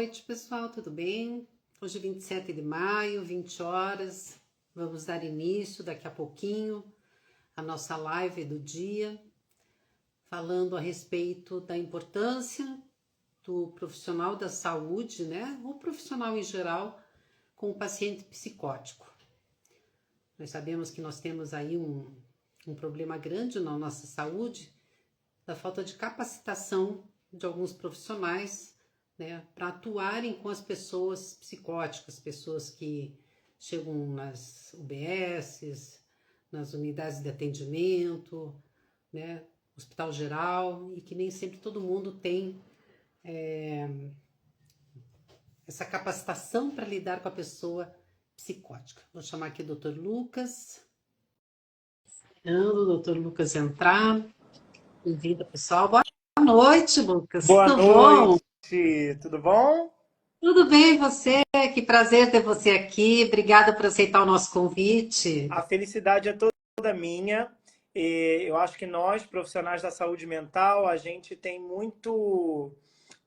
noite, pessoal, tudo bem? Hoje é 27 de maio, 20 horas. Vamos dar início daqui a pouquinho à nossa live do dia, falando a respeito da importância do profissional da saúde, né? O profissional em geral, com o paciente psicótico. Nós sabemos que nós temos aí um problema grande na nossa saúde, da falta de capacitação de alguns profissionais, né, para atuarem com as pessoas psicóticas, pessoas que chegam nas UBSs, nas unidades de atendimento, né, hospital geral, e que nem sempre todo mundo tem essa capacitação para lidar com a pessoa psicótica. Vou chamar aqui o Dr. Lucas. Esperando o Dr. Lucas entrar. Bem-vindo, pessoal. Boa noite, Lucas. Boa Tudo bom? noite, tudo bom? Tudo bem, e você? Que prazer ter você aqui. Obrigada por aceitar o nosso convite. A felicidade é toda minha. Eu acho que nós, profissionais da saúde mental, a gente tem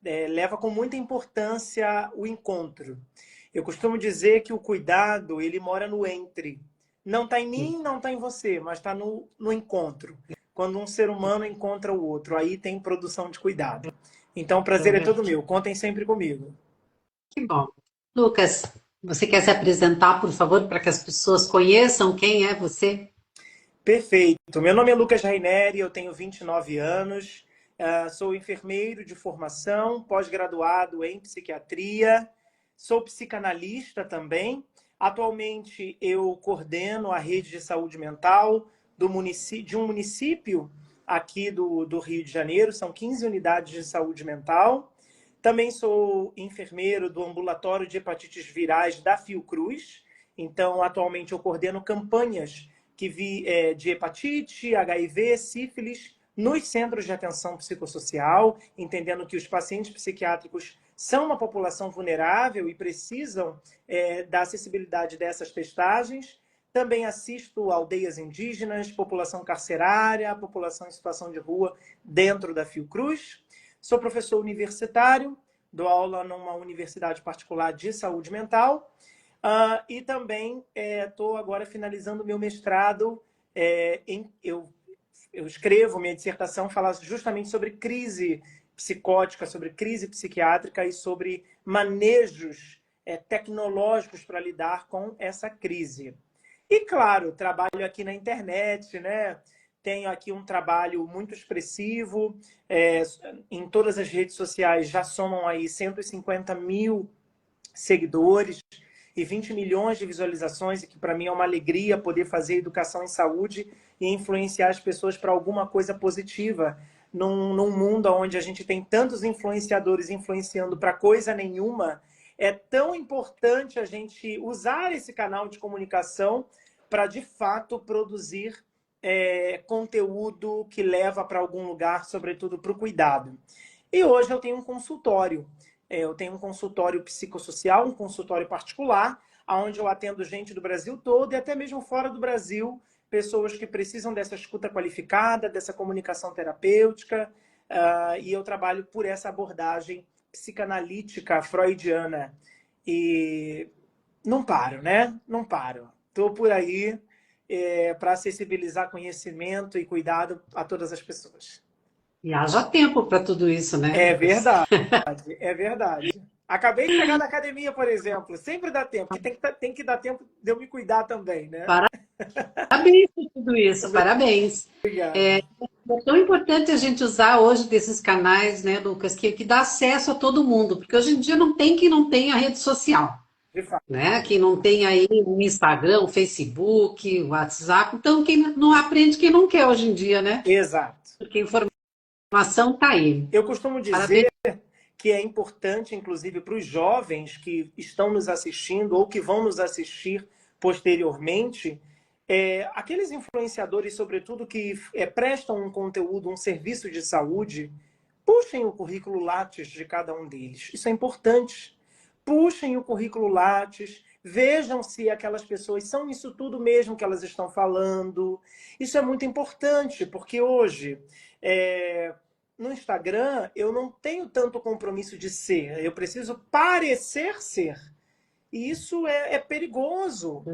leva com muita importância o encontro. Eu costumo dizer que o cuidado, ele mora no entre. Não está em mim, não está em você, mas está no encontro. Quando um ser humano encontra o outro, aí tem produção de cuidado. Então, o prazer é todo meu. Contem sempre comigo. Que bom. Lucas, você quer se apresentar, por favor, para que as pessoas conheçam quem é você? Perfeito. Meu nome é Lucas Raineri, eu tenho 29 anos, sou enfermeiro de formação, pós-graduado em psiquiatria, sou psicanalista também. Atualmente eu coordeno a rede de saúde mental de um município aqui do Rio de Janeiro, são 15 unidades de saúde mental. Também sou enfermeiro do ambulatório de hepatites virais da Fiocruz, então atualmente eu coordeno campanhas de hepatite, HIV, sífilis, nos centros de atenção psicossocial, entendendo que os pacientes psiquiátricos são uma população vulnerável e precisam da acessibilidade dessas testagens. Também assisto aldeias indígenas, população carcerária, população em situação de rua dentro da Fiocruz. Sou professor universitário, dou aula numa universidade particular de saúde mental. E também estou agora finalizando o meu mestrado. Eu escrevo minha dissertação, fala justamente sobre crise psicótica, sobre crise psiquiátrica e sobre manejos tecnológicos para lidar com essa crise. E, claro, trabalho aqui na internet, né? Tenho aqui um trabalho muito expressivo. Em todas as redes sociais já somam aí 150 mil seguidores e 20 milhões de visualizações, e que para mim é uma alegria poder fazer educação em saúde e influenciar as pessoas para alguma coisa positiva num mundo onde a gente tem tantos influenciadores influenciando para coisa nenhuma. É tão importante a gente usar esse canal de comunicação para, de fato, produzir conteúdo que leva para algum lugar, sobretudo para o cuidado. E hoje eu tenho um consultório. Eu tenho um consultório psicossocial, um consultório particular, onde eu atendo gente do Brasil todo e até mesmo fora do Brasil, pessoas que precisam dessa escuta qualificada, dessa comunicação terapêutica, e eu trabalho por essa abordagem psicanalítica freudiana. E não paro, né? Não paro. Estou por aí para acessibilizar conhecimento e cuidado a todas as pessoas. E haja tempo para tudo isso, né, É Lucas? verdade. É verdade. Acabei de chegar da academia, por exemplo. Sempre dá tempo, porque tem que dar tempo de eu me cuidar também, né? Parabéns por tudo isso, parabéns. Obrigado. É tão importante a gente usar hoje desses canais, né, Lucas, que dá acesso a todo mundo, porque hoje em dia não tem quem não tenha rede social, De fato. né? Quem não tem aí o Instagram, o Facebook, o WhatsApp, então quem não aprende quem não quer hoje em dia, né? Exato. Porque a informação está aí. Eu costumo dizer Parabéns. que é importante, inclusive, para os jovens que estão nos assistindo ou que vão nos assistir posteriormente, aqueles influenciadores, sobretudo, que prestam um conteúdo, um serviço de saúde, puxem o currículo Lattes de cada um deles. Isso é importante. Puxem o currículo Lattes, vejam se aquelas pessoas são isso tudo mesmo que elas estão falando. Isso é muito importante, porque hoje no Instagram, eu não tenho tanto compromisso de ser, eu preciso parecer ser. E isso é perigoso,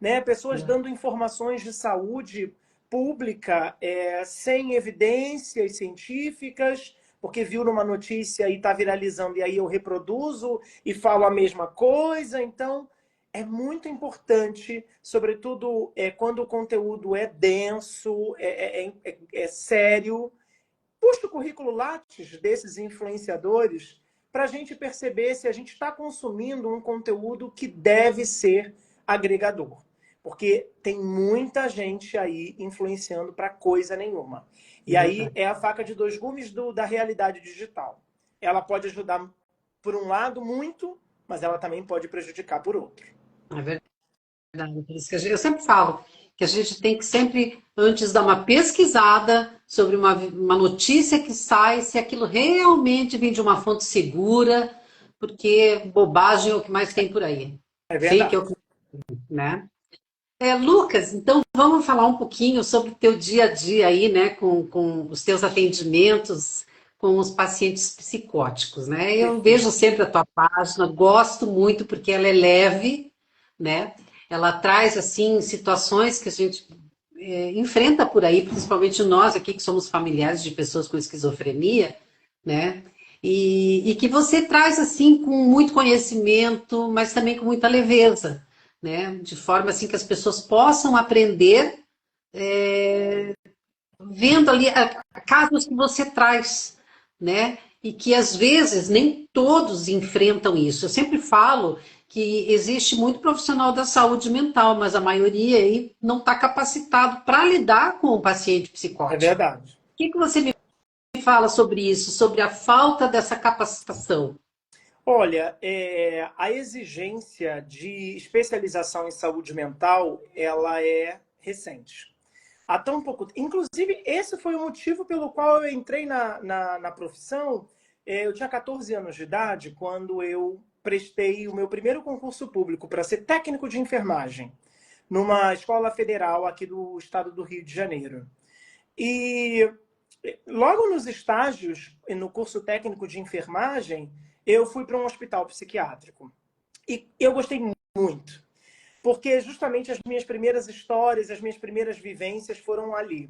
né? Pessoas dando informações de saúde pública sem evidências científicas, porque viu numa notícia e está viralizando, e aí eu reproduzo e falo a mesma coisa. Então, é muito importante, sobretudo quando o conteúdo é denso, é sério, puxa o currículo Lattes desses influenciadores para a gente perceber se a gente está consumindo um conteúdo que deve ser agregador. Porque tem muita gente aí influenciando para coisa nenhuma. E aí é a faca de dois gumes da realidade digital. Ela pode ajudar, por um lado, muito, mas ela também pode prejudicar por outro. É verdade. Por isso que eu sempre falo que a gente tem que sempre, antes dar uma pesquisada sobre uma notícia que sai, se aquilo realmente vem de uma fonte segura, porque bobagem é o que mais tem por aí. É Fake é verdade. o que, né? Lucas, então vamos falar um pouquinho sobre o teu dia a dia aí, né, com os teus atendimentos com os pacientes psicóticos, né? Eu Perfeito. vejo sempre a tua página, gosto muito porque ela é leve, né? Ela traz, assim, situações que a gente enfrenta por aí, principalmente nós aqui que somos familiares de pessoas com esquizofrenia, né? E que você traz, assim, com muito conhecimento, mas também com muita leveza, né? De forma assim que as pessoas possam aprender vendo ali casos que você traz, né? E que às vezes nem todos enfrentam isso. Eu sempre falo que existe muito profissional da saúde mental, mas a maioria aí não está capacitado para lidar com o paciente É psicótico. O verdade. que você me fala sobre isso, sobre a falta dessa capacitação? Olha, a exigência de especialização em saúde mental, ela é recente. Há tão pouco. Inclusive, esse foi o motivo pelo qual eu entrei na profissão. Eu tinha 14 anos de idade quando eu prestei o meu primeiro concurso público para ser técnico de enfermagem numa escola federal aqui do estado do Rio de Janeiro. E logo nos estágios, no curso técnico de enfermagem, eu fui para um hospital psiquiátrico. E eu gostei muito, porque justamente as minhas primeiras histórias, as minhas primeiras vivências foram ali.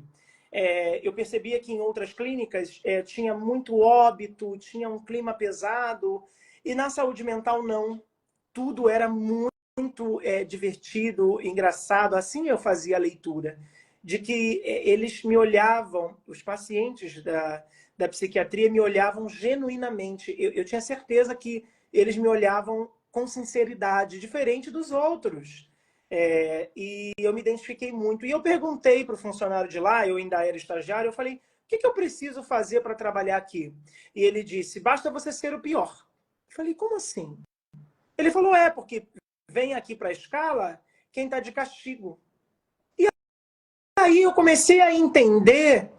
Eu percebia que em outras clínicas tinha muito óbito, tinha um clima pesado, e na saúde mental não. Tudo era muito divertido, engraçado. Assim eu fazia a leitura, de que eles me olhavam, os pacientes da psiquiatria me olhavam genuinamente. Eu tinha certeza que eles me olhavam com sinceridade, diferente dos outros. E eu me identifiquei muito. E eu perguntei para o funcionário de lá, eu ainda era estagiário, eu falei, o que eu preciso fazer para trabalhar aqui? E ele disse, basta você ser o pior. Eu falei, como assim? Ele falou, porque vem aqui para a escala quem está de castigo. E aí eu comecei a entender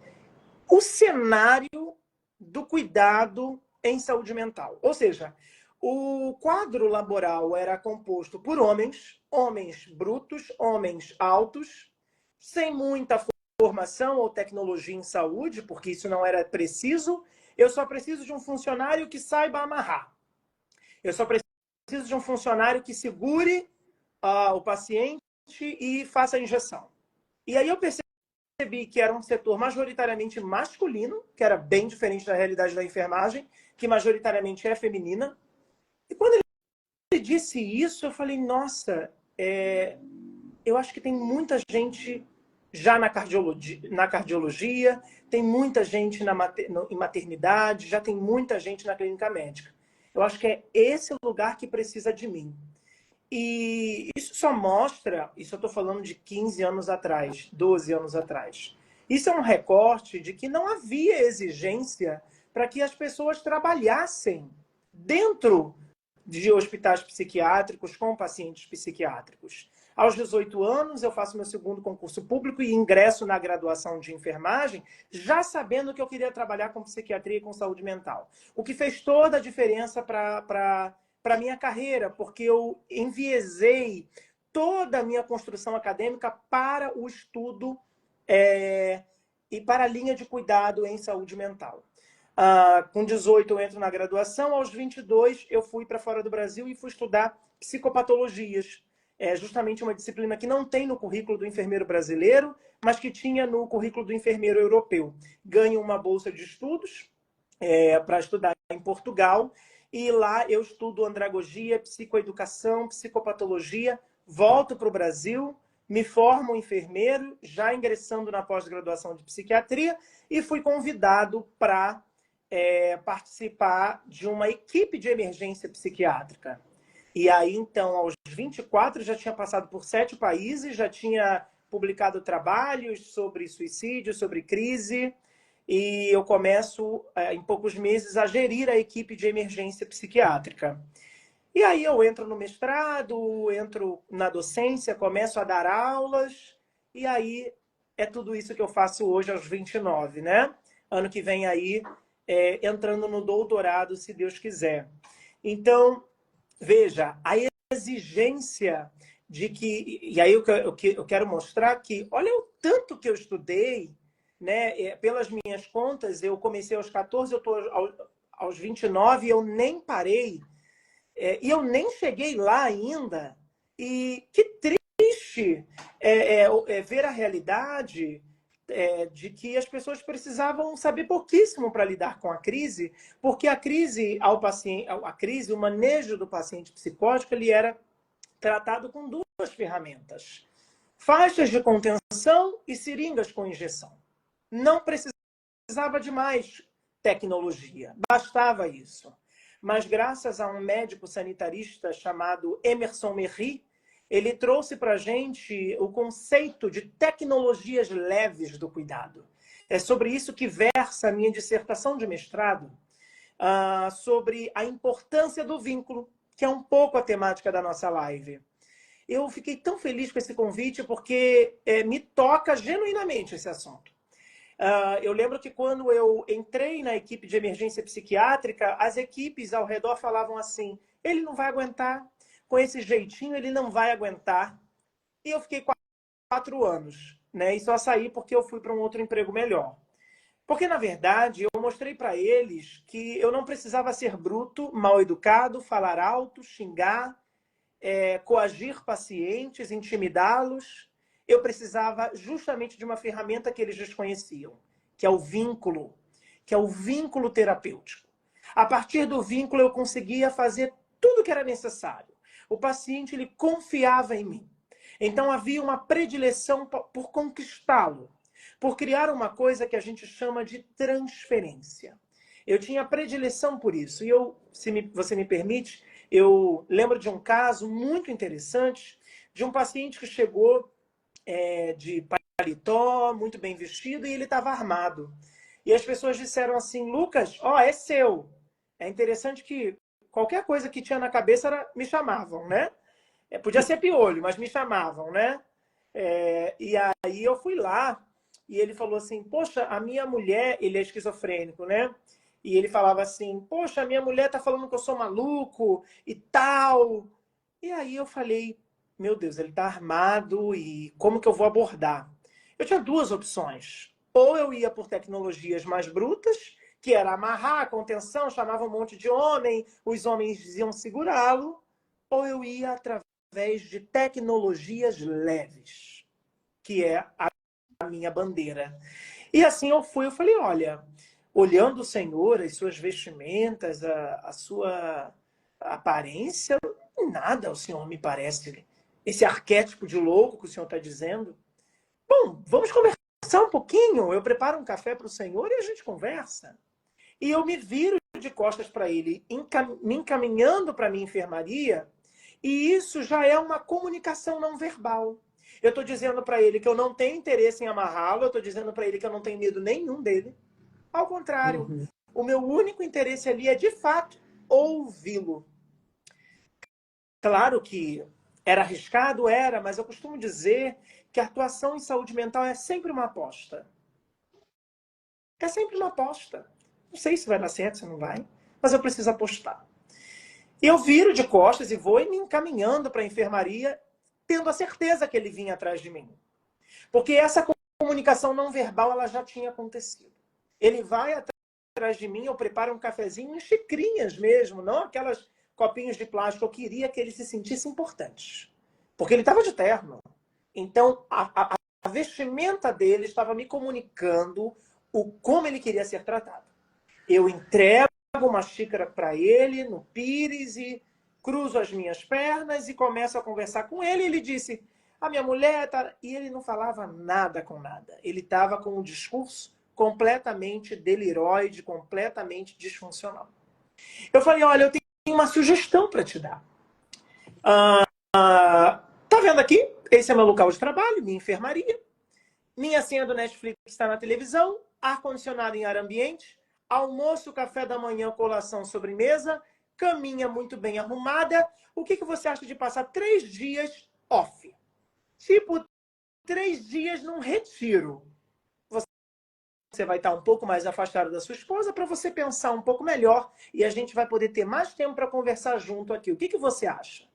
o cenário do cuidado em saúde mental. Ou seja, o quadro laboral era composto por homens, homens brutos, homens altos, sem muita formação ou tecnologia em saúde, porque isso não era preciso. Eu só preciso de um funcionário que saiba amarrar. Eu só preciso de um funcionário que segure o paciente e faça a injeção. E aí eu percebi que era um setor majoritariamente masculino, que era bem diferente da realidade da enfermagem, que majoritariamente é feminina. E quando ele disse isso, eu falei, nossa, eu acho que tem muita gente já na cardiologia, tem muita gente em maternidade, já tem muita gente na clínica médica. Eu acho que é esse lugar que precisa de mim. E isso só mostra, isso eu estou falando de 15 anos atrás, 12 anos atrás. Isso é um recorte de que não havia exigência para que as pessoas trabalhassem dentro de hospitais psiquiátricos com pacientes psiquiátricos. Aos 18 anos, eu faço meu segundo concurso público e ingresso na graduação de enfermagem, já sabendo que eu queria trabalhar com psiquiatria e com saúde mental. O que fez toda a diferença para a minha carreira, porque eu enviesei toda a minha construção acadêmica para o estudo e para a linha de cuidado em saúde mental. Com 18 eu entro na graduação, aos 22 eu fui para fora do Brasil e fui estudar psicopatologias. É justamente uma disciplina que não tem no currículo do enfermeiro brasileiro, mas que tinha no currículo do enfermeiro europeu. Ganho uma bolsa de estudos para estudar em Portugal, e lá eu estudo andragogia, psicoeducação, psicopatologia, volto para o Brasil, me formo enfermeiro, já ingressando na pós-graduação de psiquiatria, e fui convidado para participar de uma equipe de emergência psiquiátrica. E aí, então, aos 24, já tinha passado por 7 países, já tinha publicado trabalhos sobre suicídio, sobre crise, e eu começo, em poucos meses, a gerir a equipe de emergência psiquiátrica. E aí eu entro no mestrado, entro na docência, começo a dar aulas, e aí é tudo isso que eu faço hoje aos 29, né? Ano que vem aí, entrando no doutorado, se Deus quiser. Então, veja, a exigência de que... E aí eu quero mostrar que, olha o tanto que eu estudei, né? Pelas minhas contas, eu comecei aos 14, eu estou aos 29 e eu nem parei. E eu nem cheguei lá ainda. E que triste ver a realidade de que as pessoas precisavam saber pouquíssimo para lidar com a crise, porque a crise ao paciente, o manejo do paciente psicótico, ele era tratado com 2 ferramentas: faixas de contenção e seringas com injeção. Não precisava de mais tecnologia, bastava isso. Mas graças a um médico sanitarista chamado Emerson Merri, ele trouxe para a gente o conceito de tecnologias leves do cuidado. É sobre isso que versa a minha dissertação de mestrado, sobre a importância do vínculo, que é um pouco a temática da nossa live. Eu fiquei tão feliz com esse convite porque me toca genuinamente esse assunto. Eu lembro que quando eu entrei na equipe de emergência psiquiátrica, as equipes ao redor falavam assim: ele não vai aguentar, com esse jeitinho ele não vai aguentar. E eu fiquei 4 anos, né? E só saí porque eu fui para um outro emprego melhor. Porque, na verdade, eu mostrei para eles que eu não precisava ser bruto, mal educado, falar alto, xingar, coagir pacientes, intimidá-los. Eu precisava justamente de uma ferramenta que eles desconheciam, que é o vínculo, que é o vínculo terapêutico. A partir do vínculo eu conseguia fazer tudo o que era necessário. O paciente, ele confiava em mim. Então havia uma predileção por conquistá-lo, por criar uma coisa que a gente chama de transferência. Eu tinha predileção por isso. E você me permite, eu lembro de um caso muito interessante de um paciente que chegou de paletó, muito bem vestido, e ele estava armado. E as pessoas disseram assim: Lucas, é seu. É interessante que qualquer coisa que tinha na cabeça me chamavam, né? Podia ser piolho, mas me chamavam, né? E aí eu fui lá, e ele falou assim: poxa, a minha mulher... Ele é esquizofrênico, né? E ele falava assim: poxa, a minha mulher tá falando que eu sou maluco e tal. E aí eu falei: meu Deus, ele tá armado e como que eu vou abordar? Eu tinha 2 opções. Ou eu ia por tecnologias mais brutas, que era amarrar a contenção, chamava um monte de homem, os homens iam segurá-lo, ou eu ia através de tecnologias leves, que é a minha bandeira. E assim eu fui, eu falei: olha, olhando o Senhor, as suas vestimentas, a sua aparência, nada o Senhor me parece esse arquétipo de louco que o Senhor está dizendo. Bom, vamos conversar um pouquinho. Eu preparo um café para o Senhor e a gente conversa. E eu me viro de costas para ele, me encaminhando para a minha enfermaria, e isso já é uma comunicação não verbal. Eu estou dizendo para ele que eu não tenho interesse em amarrá-lo, eu estou dizendo para ele que eu não tenho medo nenhum dele. Ao contrário, o meu único interesse ali é, de fato, ouvi-lo. Claro que era arriscado, mas eu costumo dizer que a atuação em saúde mental é sempre uma aposta. É sempre uma aposta. Não sei se vai dar certo, se não vai, mas eu preciso apostar. E eu viro de costas e vou me encaminhando para a enfermaria, tendo a certeza que ele vinha atrás de mim. Porque essa comunicação não verbal ela já tinha acontecido. Ele vai atrás de mim, eu preparo um cafezinho em xicrinhas mesmo, não aquelas copinhos de plástico. Eu queria que ele se sentisse importante. Porque ele estava de terno. Então, a vestimenta dele estava me comunicando como ele queria ser tratado. Eu entrego uma xícara para ele no pires e cruzo as minhas pernas e começo a conversar com ele. Ele disse, a minha mulher... Tá... E ele não falava nada com nada. Ele estava com um discurso completamente deliroide, completamente disfuncional. Eu falei, olha, eu tenho uma sugestão para te dar. Tá vendo aqui? Esse é meu local de trabalho, minha enfermaria. Minha senha do Netflix está na televisão, ar-condicionado em ar ambiente, almoço, café da manhã, colação, sobremesa, caminha muito bem arrumada. O que você acha de passar 3 dias off? Tipo, 3 dias num retiro. Você vai estar um pouco mais afastado da sua esposa para você pensar um pouco melhor e a gente vai poder ter mais tempo para conversar junto aqui. O que você acha?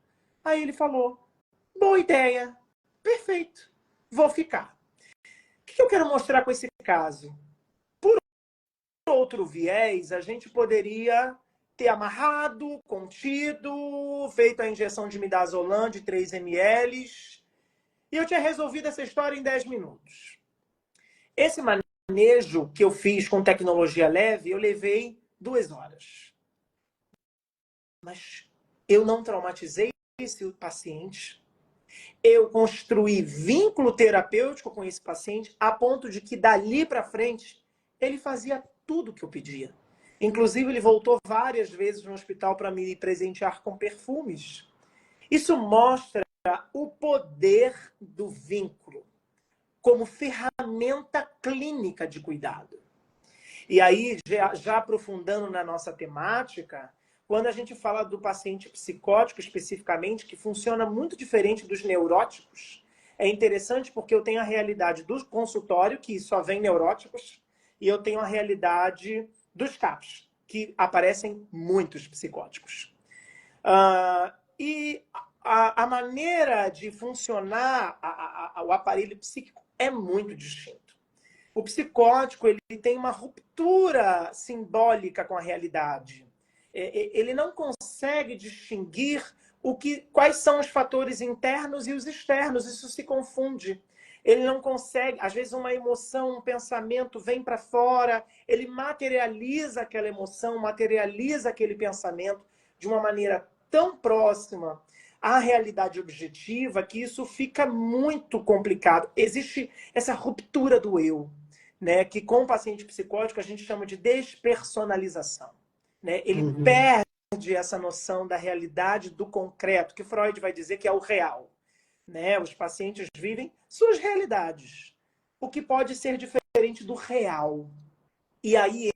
Aí ele falou, boa ideia, perfeito, vou ficar. O que eu quero mostrar com esse caso? Por outro viés, a gente poderia ter amarrado, contido, feito a injeção de midazolam de 3 ml e eu tinha resolvido essa história em 10 minutos. Esse manejo que eu fiz com tecnologia leve, eu levei 2 horas. Mas eu não traumatizei esse paciente. Eu construí vínculo terapêutico com esse paciente a ponto de que dali para frente ele fazia tudo o que eu pedia. Inclusive, ele voltou várias vezes no hospital para me presentear com perfumes. Isso mostra o poder do vínculo como ferramenta clínica de cuidado. E aí, já aprofundando na nossa temática, quando a gente fala do paciente psicótico especificamente, que funciona muito diferente dos neuróticos, é interessante porque eu tenho a realidade do consultório, que só vem neuróticos, e eu tenho a realidade dos CAPs, que aparecem muitos psicóticos. E a maneira de funcionar o aparelho psíquico é muito distinto. O psicótico ele tem uma ruptura simbólica com a realidade. Ele não consegue distinguir quais são os fatores internos e os externos. Isso se confunde. Ele não consegue, às vezes uma emoção, um pensamento vem para fora, ele materializa aquela emoção, materializa aquele pensamento de uma maneira tão próxima à realidade objetiva que isso fica muito complicado. Existe essa ruptura do eu, né, que com o paciente psicótico a gente chama de despersonalização. Né? Ele perde essa noção da realidade do concreto, que Freud vai dizer que é o real. Né? Os pacientes vivem suas realidades, o que pode ser diferente do real. E aí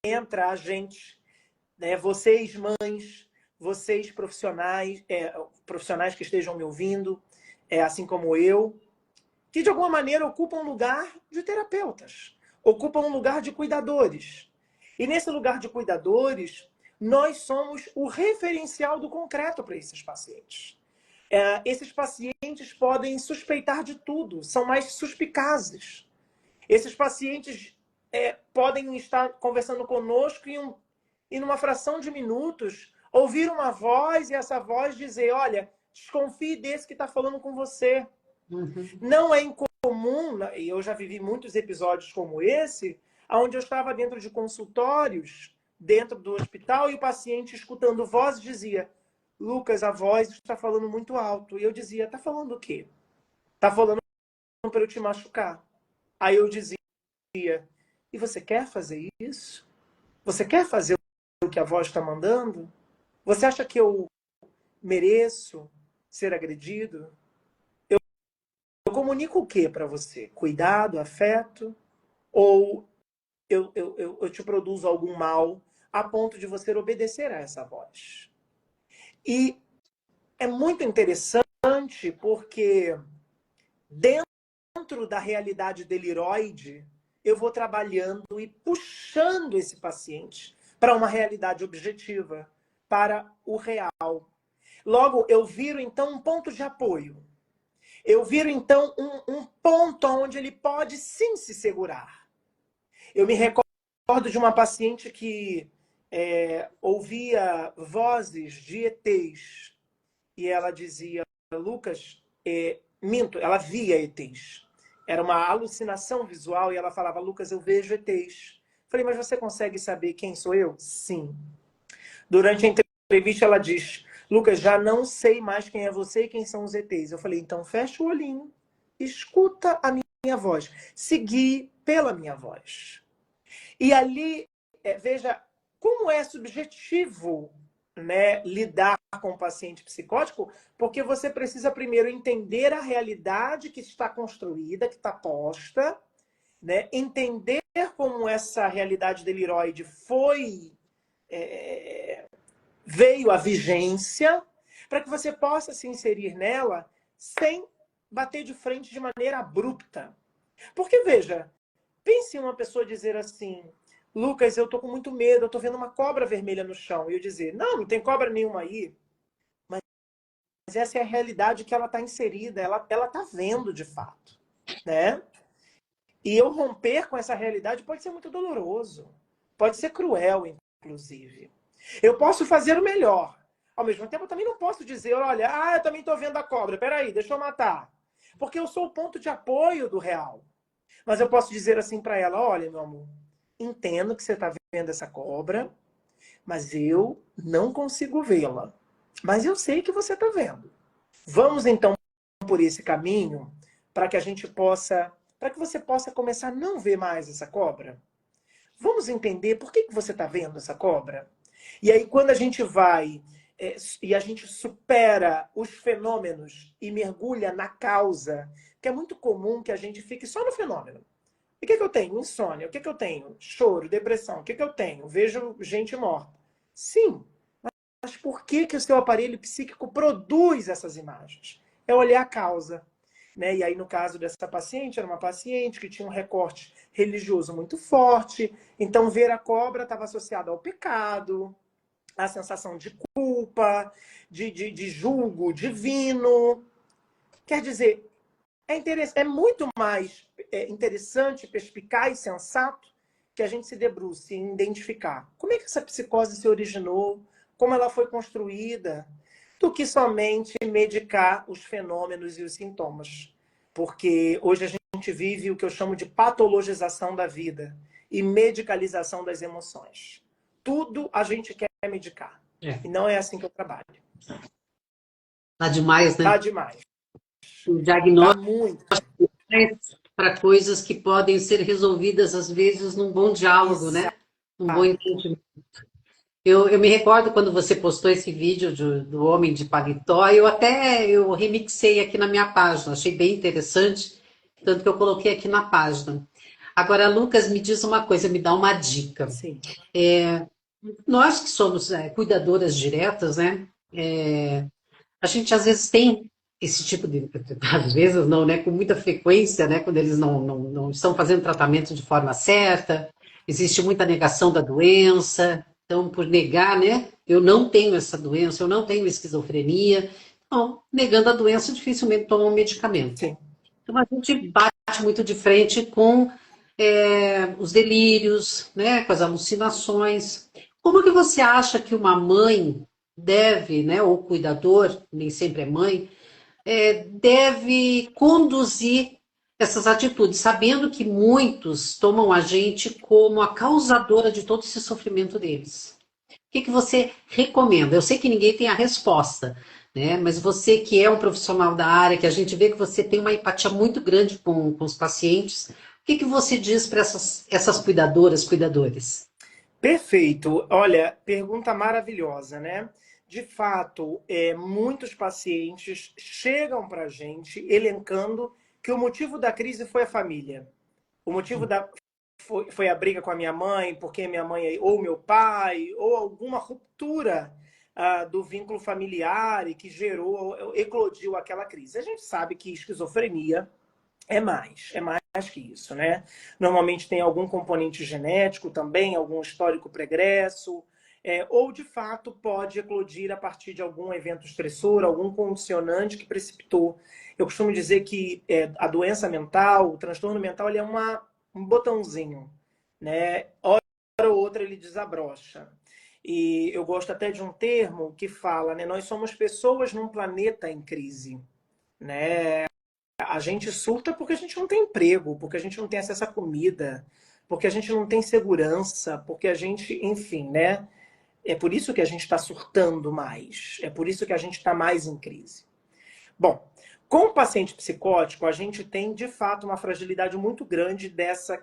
entra a gente, né? Vocês mães, vocês profissionais, profissionais que estejam me ouvindo, assim como eu, que de alguma maneira ocupam um lugar de terapeutas, ocupam um lugar de cuidadores. E nesse lugar de cuidadores, nós somos o referencial do concreto para esses pacientes. Esses pacientes podem suspeitar de tudo, são mais suspicazes. Esses pacientes podem estar conversando conosco e numa fração de minutos, ouvir uma voz e essa voz dizer, olha, desconfie desse que está falando com você. Não é incomum, e eu já vivi muitos episódios como esse, onde eu estava dentro de consultórios, dentro do hospital, e o paciente, escutando vozes, dizia, Lucas, a voz está falando muito alto. E eu dizia, está falando o quê? Está falando para eu te machucar. Aí eu dizia, e você quer fazer isso? Você quer fazer o que a voz está mandando? Você acha que eu mereço ser agredido? Eu comunico o que para você? Cuidado, afeto? Ou eu te produzo algum mal a ponto de você obedecer a essa voz? E é muito interessante porque dentro da realidade deliroide, eu vou trabalhando e puxando esse paciente para uma realidade objetiva, para o real. Logo, eu viro, então, um ponto de apoio. Eu viro, então, um ponto onde ele pode, sim, se segurar. Eu me recordo recordo de uma paciente que ouvia vozes de ETs e ela dizia, Lucas, minto, ela via ETs. Era uma alucinação visual e ela falava, Lucas, eu vejo ETs. Falei, mas você consegue saber quem sou eu? Sim. Durante a entrevista ela diz, Lucas, já não sei mais quem é você e quem são os ETs. Eu falei, então fecha o olhinho, escuta a minha voz, segui pela minha voz. E ali, veja, como é subjetivo, né, lidar com o paciente psicótico, porque você precisa primeiro entender a realidade que está construída, que está posta, né, entender como essa realidade deliroide veio à vigência, para que você possa se inserir nela sem bater de frente de maneira abrupta. Porque, veja, pense em uma pessoa dizer assim, Lucas, eu tô com muito medo, eu tô vendo uma cobra vermelha no chão. E eu dizer, não tem cobra nenhuma aí. Mas essa é a realidade que ela está inserida, ela tá vendo de fato, né? E eu romper com essa realidade pode ser muito doloroso. Pode ser cruel, inclusive. Eu posso fazer o melhor. Ao mesmo tempo, eu também não posso dizer, olha, eu também tô vendo a cobra, peraí, deixa eu matar. Porque eu sou o ponto de apoio do real. Mas eu posso dizer assim para ela, olha, meu amor, entendo que você está vendo essa cobra, mas eu não consigo vê-la. Mas eu sei que você está vendo. Vamos então por esse caminho para que a gente possa, para que você possa começar a não ver mais essa cobra. Vamos entender por que você está vendo essa cobra? E aí quando a gente vai e a gente supera os fenômenos e mergulha na causa, que é muito comum que a gente fique só no fenômeno. E o que eu tenho? Insônia. O que eu tenho? Choro, depressão. O que eu tenho? Vejo gente morta. Sim, mas por que o seu aparelho psíquico produz essas imagens? É olhar a causa. Né? E aí, no caso dessa paciente, era uma paciente que tinha um recorte religioso muito forte. Então, ver a cobra estava associado ao pecado, à sensação de culpa, de julgo divino. Quer dizer, é muito mais interessante, perspicaz e sensato que a gente se debruce em identificar como é que essa psicose se originou, como ela foi construída, do que somente medicar os fenômenos e os sintomas. Porque hoje a gente vive o que eu chamo de patologização da vida e medicalização das emoções. Tudo a gente quer medicar. E não é assim que eu trabalho. Tá demais, né? Tá demais. O Tá diagnóstico muito. para coisas que podem ser resolvidas, às vezes, num bom diálogo, né? Exato. Um bom entendimento. Eu me recordo quando você postou esse vídeo do Homem de Paletó, eu remixei aqui na minha página, achei bem interessante, tanto que eu coloquei aqui na página. Agora, Lucas, me diz uma coisa, me dá uma dica. Sim. Nós que somos cuidadoras diretas, né? A gente às vezes tem esse tipo de. Às vezes não, né? Com muita frequência, né? Quando eles não estão fazendo tratamento de forma certa, existe muita negação da doença. Então, por negar, né? Eu não tenho essa doença, eu não tenho esquizofrenia. Então, negando a doença, dificilmente toma um medicamento. Sim. Então, a gente bate muito de frente com os delírios, né? Com as alucinações. Como que você acha que uma mãe deve, né, ou cuidador, nem sempre é mãe, deve conduzir essas atitudes, sabendo que muitos tomam a gente como a causadora de todo esse sofrimento deles? O que você recomenda? Eu sei que ninguém tem a resposta, né? Mas você que é um profissional da área, que a gente vê que você tem uma empatia muito grande com os pacientes, o que você diz para essas cuidadoras, cuidadores? Perfeito. Olha, pergunta maravilhosa, né? De fato, muitos pacientes chegam para a gente elencando que o motivo da crise foi a família. O motivo foi a briga com a minha mãe, porque minha mãe ou meu pai, ou alguma ruptura do vínculo familiar e que eclodiu aquela crise. A gente sabe que esquizofrenia é mais que isso, né? Normalmente tem algum componente genético também, algum histórico pregresso, ou de fato pode eclodir a partir de algum evento estressor, algum condicionante que precipitou. Eu costumo dizer que a doença mental, o transtorno mental, ele é um botãozinho, né? ou outra ele desabrocha. E eu gosto até de um termo que fala, né? Nós somos pessoas num planeta em crise, né? A gente surta porque a gente não tem emprego, porque a gente não tem acesso à comida, porque a gente não tem segurança, porque a gente, enfim, né? É por isso que a gente está surtando mais, é por isso que a gente está mais em crise. Bom, com o paciente psicótico, a gente tem, de fato, uma fragilidade muito grande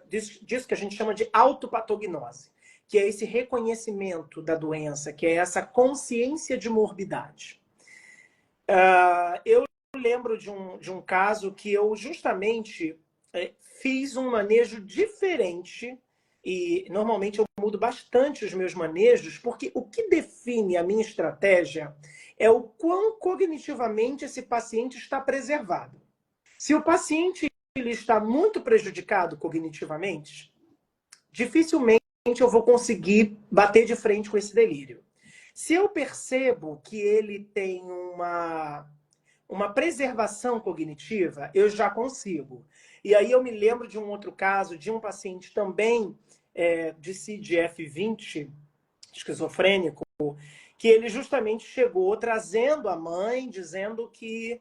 disso que a gente chama de autopatognose, que é esse reconhecimento da doença, que é essa consciência de morbidade. Eu lembro de um caso que eu justamente fiz um manejo diferente e normalmente eu mudo bastante os meus manejos, porque o que define a minha estratégia é o quão cognitivamente esse paciente está preservado. Se o paciente ele está muito prejudicado cognitivamente, dificilmente eu vou conseguir bater de frente com esse delírio. Se eu percebo que ele tem uma preservação cognitiva, eu já consigo. E aí eu me lembro de um outro caso, de um paciente também de CDF-20, esquizofrênico, que ele justamente chegou trazendo a mãe, dizendo que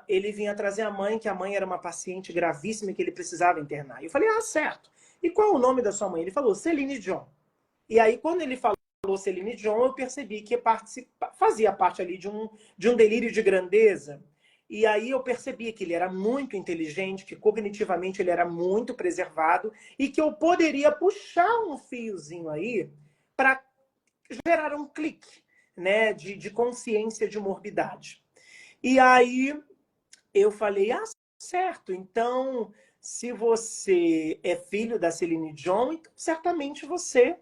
ele vinha trazer a mãe, que a mãe era uma paciente gravíssima e que ele precisava internar. Eu falei, certo. E qual é o nome da sua mãe? Ele falou, Celine Dion. E aí, quando ele falou Celine Dion, eu percebi que fazia parte ali de um delírio de grandeza. E aí eu percebi que ele era muito inteligente, que cognitivamente ele era muito preservado e que eu poderia puxar um fiozinho aí para gerar um clique, né, de consciência de morbidade. E aí eu falei, certo, então se você é filho da Celine Dion, então certamente você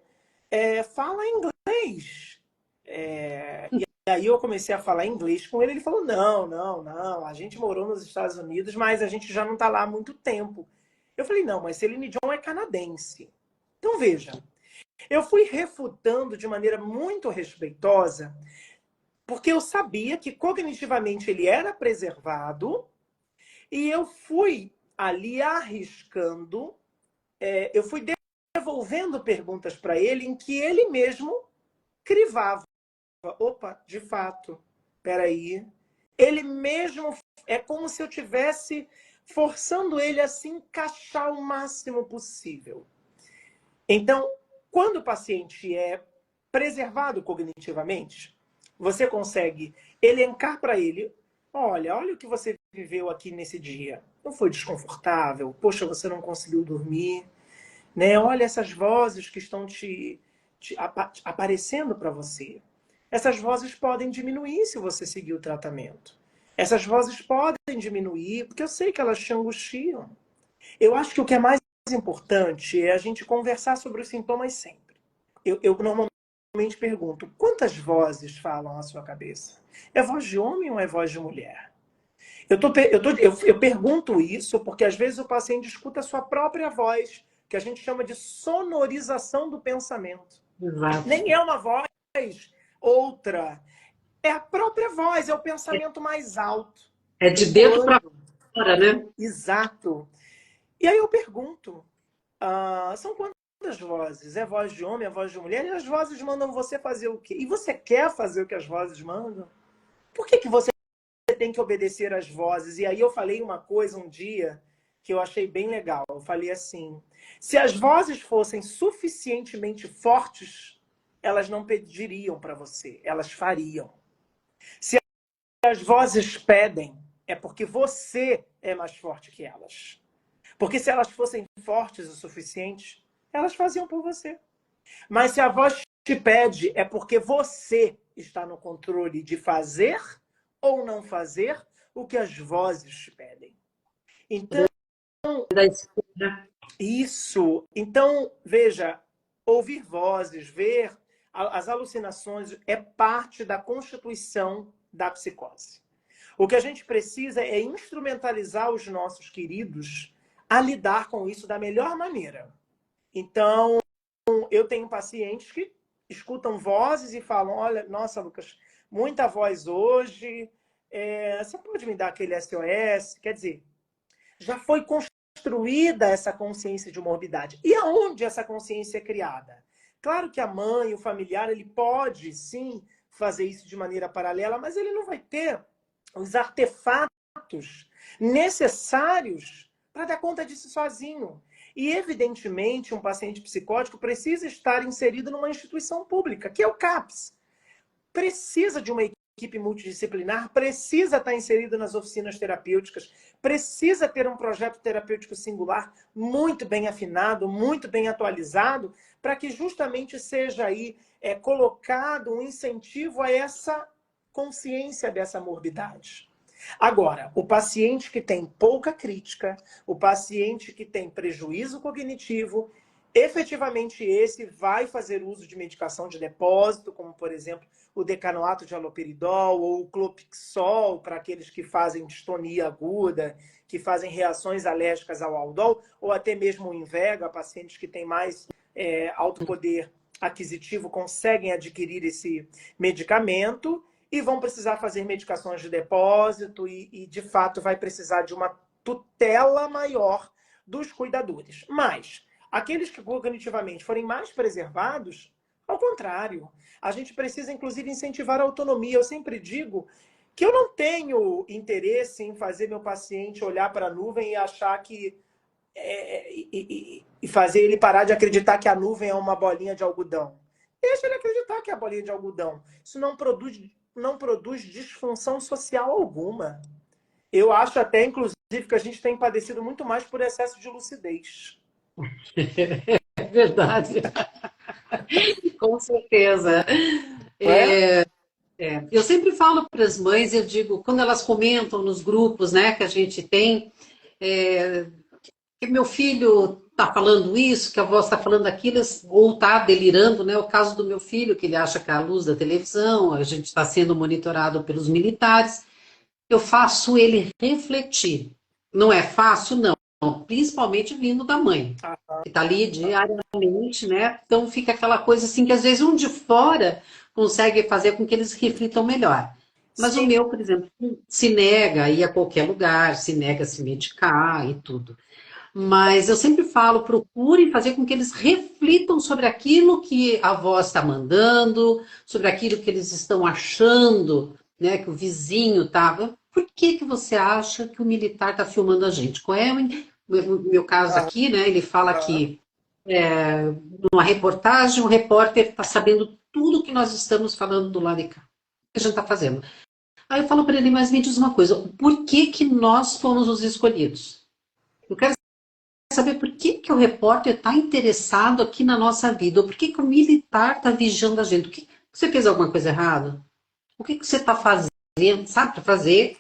fala inglês. E aí eu comecei a falar inglês com ele, ele falou, não, a gente morou nos Estados Unidos, mas a gente já não está lá há muito tempo. Eu falei, não, mas Celine Dion é canadense. Então veja, eu fui refutando de maneira muito respeitosa, porque eu sabia que cognitivamente ele era preservado, e eu fui ali arriscando, eu fui devolvendo perguntas para ele em que ele mesmo crivava. Opa, de fato, peraí. Ele mesmo, é como se eu tivesse forçando ele a se encaixar o máximo possível. Então, quando o paciente é preservado cognitivamente, você consegue elencar para ele, olha o que você viveu aqui nesse dia. Não foi desconfortável? Poxa, você não conseguiu dormir? Né? Olha essas vozes que estão aparecendo para você. Essas vozes podem diminuir se você seguir o tratamento. Essas vozes podem diminuir, porque eu sei que elas te angustiam. Eu acho que o que é mais importante é a gente conversar sobre os sintomas sempre. Eu normalmente pergunto, quantas vozes falam à sua cabeça? É voz de homem ou é voz de mulher? Eu pergunto isso porque às vezes o paciente escuta a sua própria voz, que a gente chama de sonorização do pensamento. Exato. Nem é uma voz outra. É a própria voz, é o pensamento mais alto. É de dentro para fora, né? Exato. E aí eu pergunto, são quantas vozes? É voz de homem, é voz de mulher? E as vozes mandam você fazer o quê? E você quer fazer o que as vozes mandam? Por que você tem que obedecer às vozes? E aí eu falei uma coisa um dia que eu achei bem legal. Eu falei assim, se as vozes fossem suficientemente fortes, elas não pediriam para você, elas fariam. Se as vozes pedem, é porque você é mais forte que elas. Porque se elas fossem fortes o suficiente, elas faziam por você. Mas se a voz te pede, é porque você está no controle de fazer ou não fazer o que as vozes te pedem. Então, isso. Então, veja, ouvir vozes, ver as alucinações é parte da constituição da psicose. O que a gente precisa é instrumentalizar os nossos queridos a lidar com isso da melhor maneira. Então, eu tenho pacientes que escutam vozes e falam, olha, nossa, Lucas, muita voz hoje, você pode me dar aquele SOS? Quer dizer, já foi construída essa consciência de morbidade. E aonde essa consciência é criada? Claro que a mãe, o familiar, ele pode, sim, fazer isso de maneira paralela, mas ele não vai ter os artefatos necessários para dar conta disso sozinho. E, evidentemente, um paciente psicótico precisa estar inserido numa instituição pública, que é o CAPS. Precisa de uma equipe multidisciplinar, precisa estar inserido nas oficinas terapêuticas, precisa ter um projeto terapêutico singular muito bem afinado, muito bem atualizado, para que justamente seja aí colocado um incentivo a essa consciência dessa morbidade. Agora, o paciente que tem pouca crítica, o paciente que tem prejuízo cognitivo, efetivamente esse vai fazer uso de medicação de depósito, como, por exemplo, o decanoato de haloperidol ou o clopixol, para aqueles que fazem distonia aguda, que fazem reações alérgicas ao aldol, ou até mesmo o Invega, pacientes que têm mais alto poder aquisitivo conseguem adquirir esse medicamento e vão precisar fazer medicações de depósito e de fato, vai precisar de uma tutela maior dos cuidadores. Mas aqueles que cognitivamente forem mais preservados, ao contrário, a gente precisa, inclusive, incentivar a autonomia. Eu sempre digo que eu não tenho interesse em fazer meu paciente olhar para a nuvem e achar que e fazer ele parar de acreditar que a nuvem é uma bolinha de algodão. Deixa ele acreditar que é a bolinha de algodão. Isso não produz disfunção social alguma. Eu acho até, inclusive, que a gente tem padecido muito mais por excesso de lucidez. É verdade, com certeza. Não é? Eu sempre falo para as mães, eu digo, quando elas comentam nos grupos, né, que a gente tem, que meu filho está falando isso, que a avó está falando aquilo, ou está delirando, né? O caso do meu filho, que ele acha que é a luz da televisão, a gente está sendo monitorado pelos militares. Eu faço ele refletir. Não é fácil, não. Principalmente vindo da mãe, que está ali diariamente, né? Então fica aquela coisa assim que às vezes um de fora consegue fazer com que eles reflitam melhor. Mas o Sim. meu, por exemplo, se nega a ir a qualquer lugar, se nega a se medicar e tudo. Mas eu sempre falo, procurem fazer com que eles reflitam sobre aquilo que a voz está mandando, sobre aquilo que eles estão achando, né, que o vizinho estava. Por que você acha que o militar está filmando a gente? Qual é o meu caso aqui, né? Ele fala que numa reportagem, o repórter está sabendo tudo que nós estamos falando do lado de cá. O que a gente está fazendo? Aí eu falo para ele, mas me diz uma coisa, por que que nós fomos os escolhidos? Eu quero saber por que que o repórter está interessado aqui na nossa vida, ou por que que o militar está vigiando a gente. Você fez alguma coisa errada? O que que você está fazendo, sabe, para fazer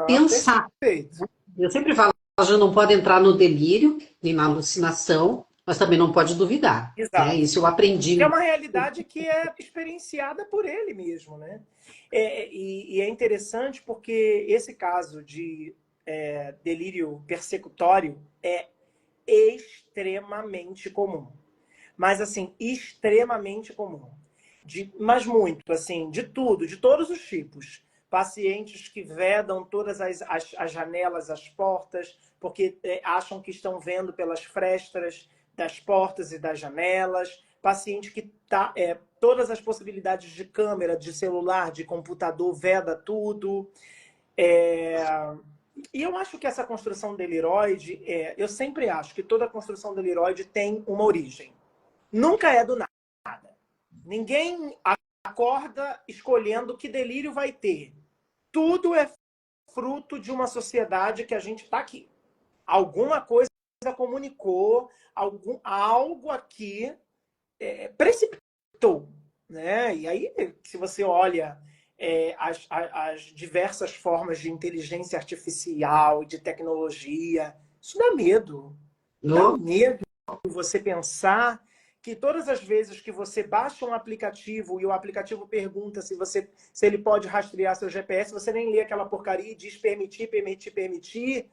pensar? Perfeito. Eu sempre falo, a gente não pode entrar no delírio, nem na alucinação, mas também não pode duvidar. Né? Exato. Isso eu Que é aprendi. uma realidade que é experienciada por ele mesmo, né? E é interessante porque esse caso de delírio persecutório é extremamente comum. Mas, assim, extremamente comum. Mas muito, assim, de tudo, de todos os tipos. Pacientes que vedam todas as janelas, as portas, porque acham que estão vendo pelas frestas das portas e das janelas. Paciente que todas as possibilidades de câmera, de celular, de computador, veda tudo. E eu acho que essa construção deliroide, eu sempre acho que toda construção deliroide tem uma origem. Nunca é do nada. Ninguém acorda escolhendo que delírio vai ter. Tudo é fruto de uma sociedade que a gente está aqui. Alguma coisa comunicou, algo aqui precipitou. Né? E aí, se você olha as diversas formas de inteligência artificial, de tecnologia, isso dá medo. Dá No, medo você pensar que todas as vezes que você baixa um aplicativo e o aplicativo pergunta se ele pode rastrear seu GPS, você nem lê aquela porcaria e diz permitir, permitir, permitir.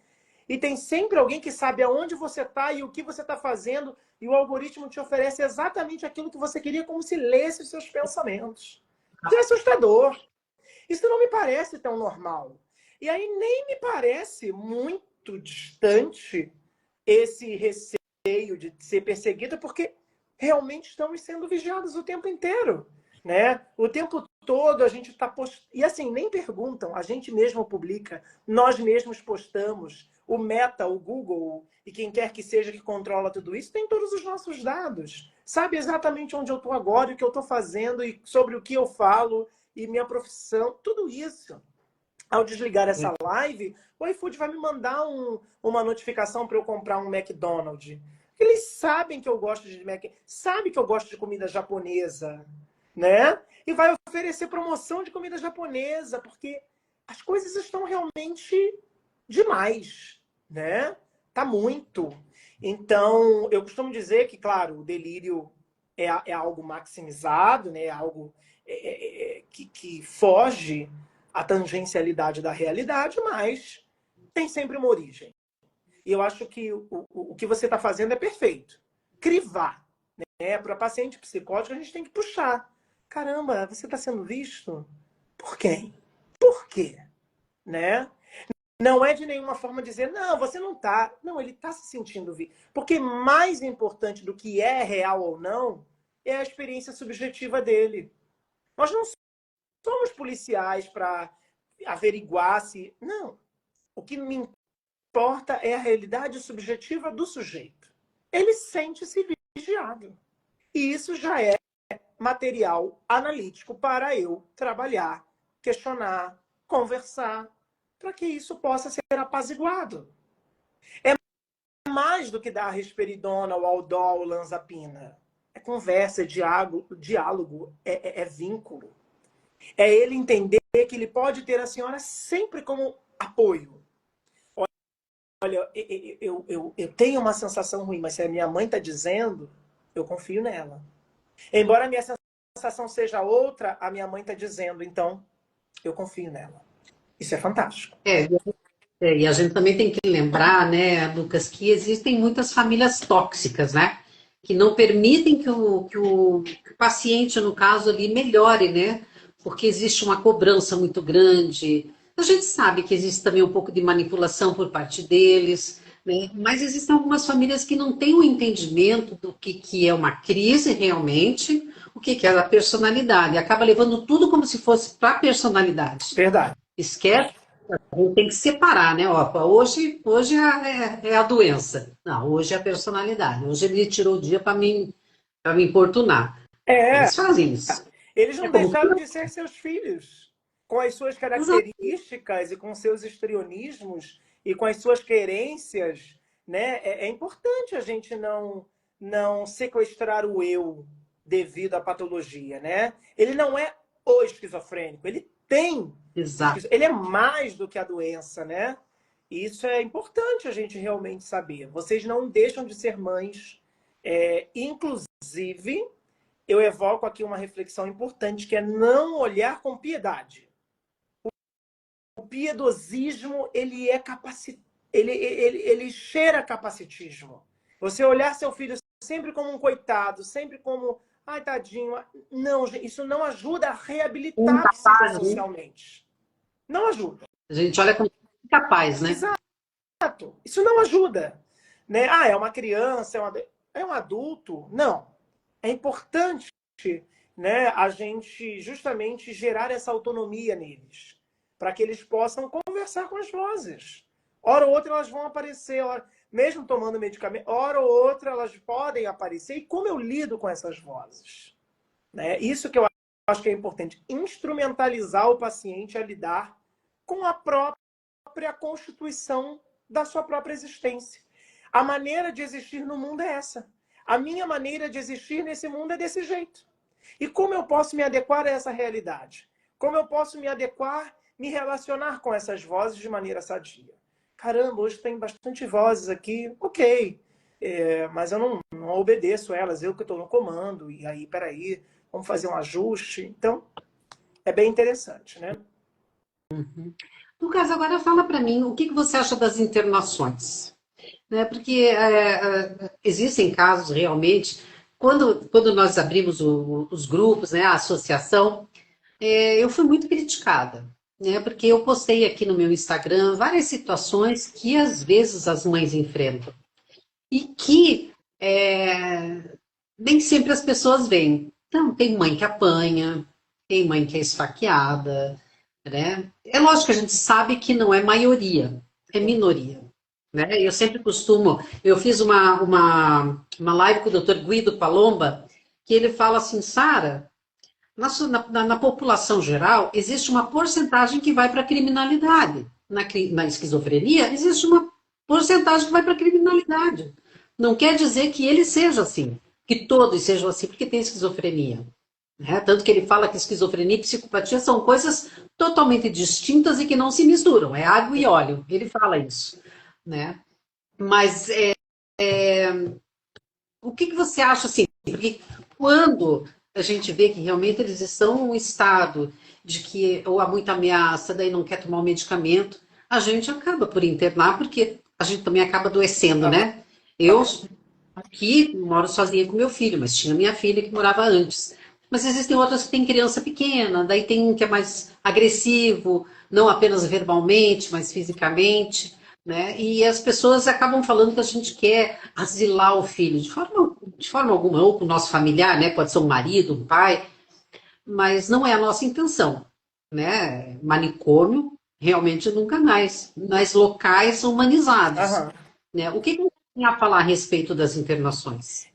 E tem sempre alguém que sabe aonde você está e o que você está fazendo, e o algoritmo te oferece exatamente aquilo que você queria, como se lesse os seus pensamentos. Isso é assustador. Isso não me parece tão normal. E aí nem me parece muito distante esse receio de ser perseguida, porque realmente estamos sendo vigiados o tempo inteiro, né? O tempo todo a gente está postando. E assim, nem perguntam, a gente mesmo publica, nós mesmos postamos. O Meta, o Google e quem quer que seja que controla tudo isso, tem todos os nossos dados. Sabe exatamente onde eu estou agora, o que eu estou fazendo e sobre o que eu falo e minha profissão, tudo isso. Ao desligar essa live, o iFood vai me mandar uma notificação para eu comprar um McDonald's. Eles sabem que eu gosto de Mac, sabem que eu gosto de comida japonesa, né? E vai oferecer promoção de comida japonesa, porque as coisas estão realmente demais, né? Tá muito. Então, eu costumo dizer que, claro, o delírio é algo maximizado, né? É algo que foge à tangencialidade da realidade, mas tem sempre uma origem. E eu acho que o que você está fazendo é perfeito. Crivar. Né? Para paciente psicótico, a gente tem que puxar. Caramba, você está sendo visto? Por quem? Por quê? Né? Não é de nenhuma forma dizer, não, você não está. Não, ele está se sentindo visto. Porque mais importante do que é real ou não é a experiência subjetiva dele. Nós não somos policiais para averiguar se... Não. O que me importa é a realidade subjetiva do sujeito. Ele sente-se vigiado. E isso já é material analítico para eu trabalhar, questionar, conversar, para que isso possa ser apaziguado. É mais do que dar risperidona, o aldol, o lanzapina. É conversa, é diálogo, é vínculo. É ele entender que ele pode ter a senhora sempre como apoio. Olha, eu tenho uma sensação ruim, mas se a minha mãe está dizendo, eu confio nela. Embora a minha sensação seja outra, a minha mãe está dizendo, então eu confio nela. Isso é fantástico. E a gente também tem que lembrar, né, Lucas, que existem muitas famílias tóxicas, né? Que não permitem que o paciente, no caso ali, melhore, né? Porque existe uma cobrança muito grande. A gente sabe que existe também um pouco de manipulação por parte deles, né? Mas existem algumas famílias que não têm o entendimento do que é uma crise realmente, o que é a personalidade. Acaba levando tudo como se fosse para a personalidade. Verdade. Esquece. A gente tem que separar, né? Ó, hoje é a doença. Não, hoje é a personalidade. Hoje ele tirou o dia para me importunar. Eles fazem isso. Eles É não como... deixaram de ser seus filhos, com as suas Exato. características e com seus histrionismos e com as suas querências, né? É importante a gente não sequestrar o eu devido à patologia, né? Ele não é o esquizofrênico, ele tem. Exato. Ele é mais do que a doença, né? E isso é importante a gente realmente saber. Vocês não deixam de ser mães, inclusive eu evoco aqui uma reflexão importante, que é não olhar com piedade. O piedosismo, ele é ele cheira capacitismo. Você olhar seu filho sempre como um coitado, sempre como, ai, tadinho. Não, isso não ajuda a reabilitar psicossocialmente. Não ajuda. A gente olha como incapaz, né? Exato. Isso não ajuda. Né? Ah, é uma criança, é um adulto. Não. É importante, né, a gente justamente gerar essa autonomia neles, para que eles possam conversar com as vozes. Hora ou outra elas vão aparecer, mesmo tomando medicamento, hora ou outra elas podem aparecer. E como eu lido com essas vozes? Né? Isso que eu acho que é importante, instrumentalizar o paciente a lidar com a própria constituição da sua própria existência. A maneira de existir no mundo é essa. A minha maneira de existir nesse mundo é desse jeito. E como eu posso me adequar a essa realidade? Como eu posso me adequar, me relacionar com essas vozes de maneira sadia? Caramba, hoje tem bastante vozes aqui, ok. Mas eu não obedeço elas, eu que estou no comando. E aí, peraí, vamos fazer um ajuste. Então, é bem interessante, né? Lucas, agora fala para mim, o que você acha das internações? Né? Porque existem casos realmente, quando nós abrimos os grupos, né, a associação, eu fui muito criticada, né, porque eu postei aqui no meu Instagram várias situações que às vezes as mães enfrentam. e que nem sempre as pessoas veem. Então, tem mãe que apanha, tem mãe que é esfaqueada, né? É lógico que a gente sabe que não é maioria, é minoria. Né? Eu sempre costumo. Eu fiz uma live com o Dr. Guido Palomba, que ele fala assim, Sara, na população geral, existe uma porcentagem que vai para a criminalidade. Na esquizofrenia, existe uma porcentagem que vai para a criminalidade. Não quer dizer que ele seja assim, que todos sejam assim, porque tem esquizofrenia. Né? Tanto que ele fala que esquizofrenia e psicopatia são coisas totalmente distintas e que não se misturam. É água e óleo. Ele fala isso. Né? Mas o que você acha assim? Porque quando a gente vê que realmente eles estão num estado de que ou há muita ameaça, daí não quer tomar o medicamento, a gente acaba por internar, porque a gente também acaba adoecendo, Aham, né? Eu aham. aqui moro sozinha com meu filho, mas tinha minha filha que morava antes. Mas existem outras que têm criança pequena, daí tem um que é mais agressivo, não apenas verbalmente, mas fisicamente, né? E as pessoas acabam falando que a gente quer asilar o filho, de forma alguma, ou com o nosso familiar, né? Pode ser um marido, um pai, mas não é a nossa intenção, né? Manicômio, realmente nunca mais, mas locais humanizados, Aham. né? O que você tem a falar a respeito das internações?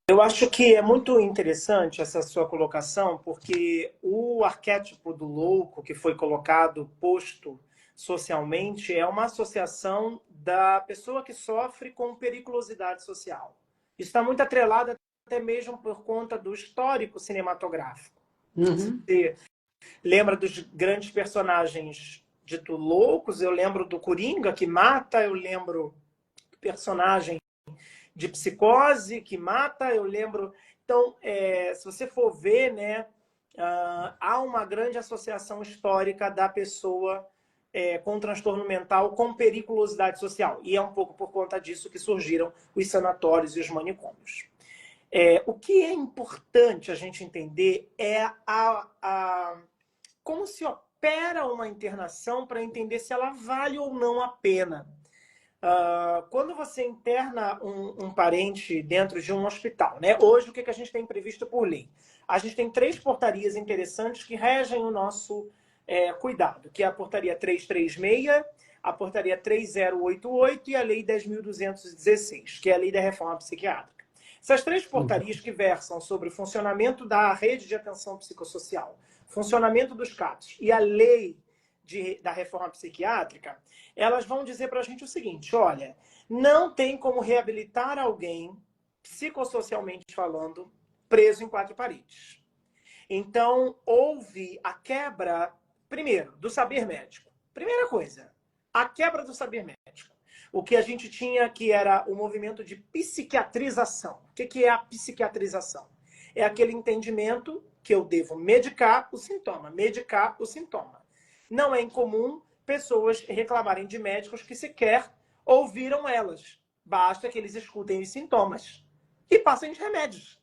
Eu acho que é muito interessante essa sua colocação, porque o arquétipo do louco que foi colocado, posto socialmente, é uma associação da pessoa que sofre com periculosidade social. Isso está muito atrelado até mesmo por conta do histórico cinematográfico. Uhum. Você lembra dos grandes personagens dito loucos? Eu lembro do Coringa, que mata, eu lembro do personagem de Psicose, que mata, eu lembro. Então, se você for ver, né, há uma grande associação histórica da pessoa com transtorno mental com periculosidade social. E é um pouco por conta disso que surgiram os sanatórios e os manicômios. O que é importante a gente entender é como se opera uma internação para entender se ela vale ou não a pena. Quando você interna um parente dentro de um hospital, né? Hoje, o que a gente tem previsto por lei? A gente tem 3 portarias interessantes que regem o nosso cuidado, que é a portaria 336, a portaria 3088 e a lei 10.216, que é a lei da reforma psiquiátrica. Essas 3 portarias que versam sobre o funcionamento da rede de atenção psicossocial, funcionamento dos CAPs e a lei da reforma psiquiátrica, elas vão dizer para a gente o seguinte: olha, não tem como reabilitar alguém, psicossocialmente falando, preso em 4 paredes. Então, houve a quebra, primeiro, do saber médico. Primeira coisa, a quebra do saber médico. O que a gente tinha que era o movimento de psiquiatrização. O que é a psiquiatrização? É aquele entendimento que eu devo medicar o sintoma, medicar o sintoma. Não é incomum pessoas reclamarem de médicos que sequer ouviram elas. Basta que eles escutem os sintomas e passem de remédios.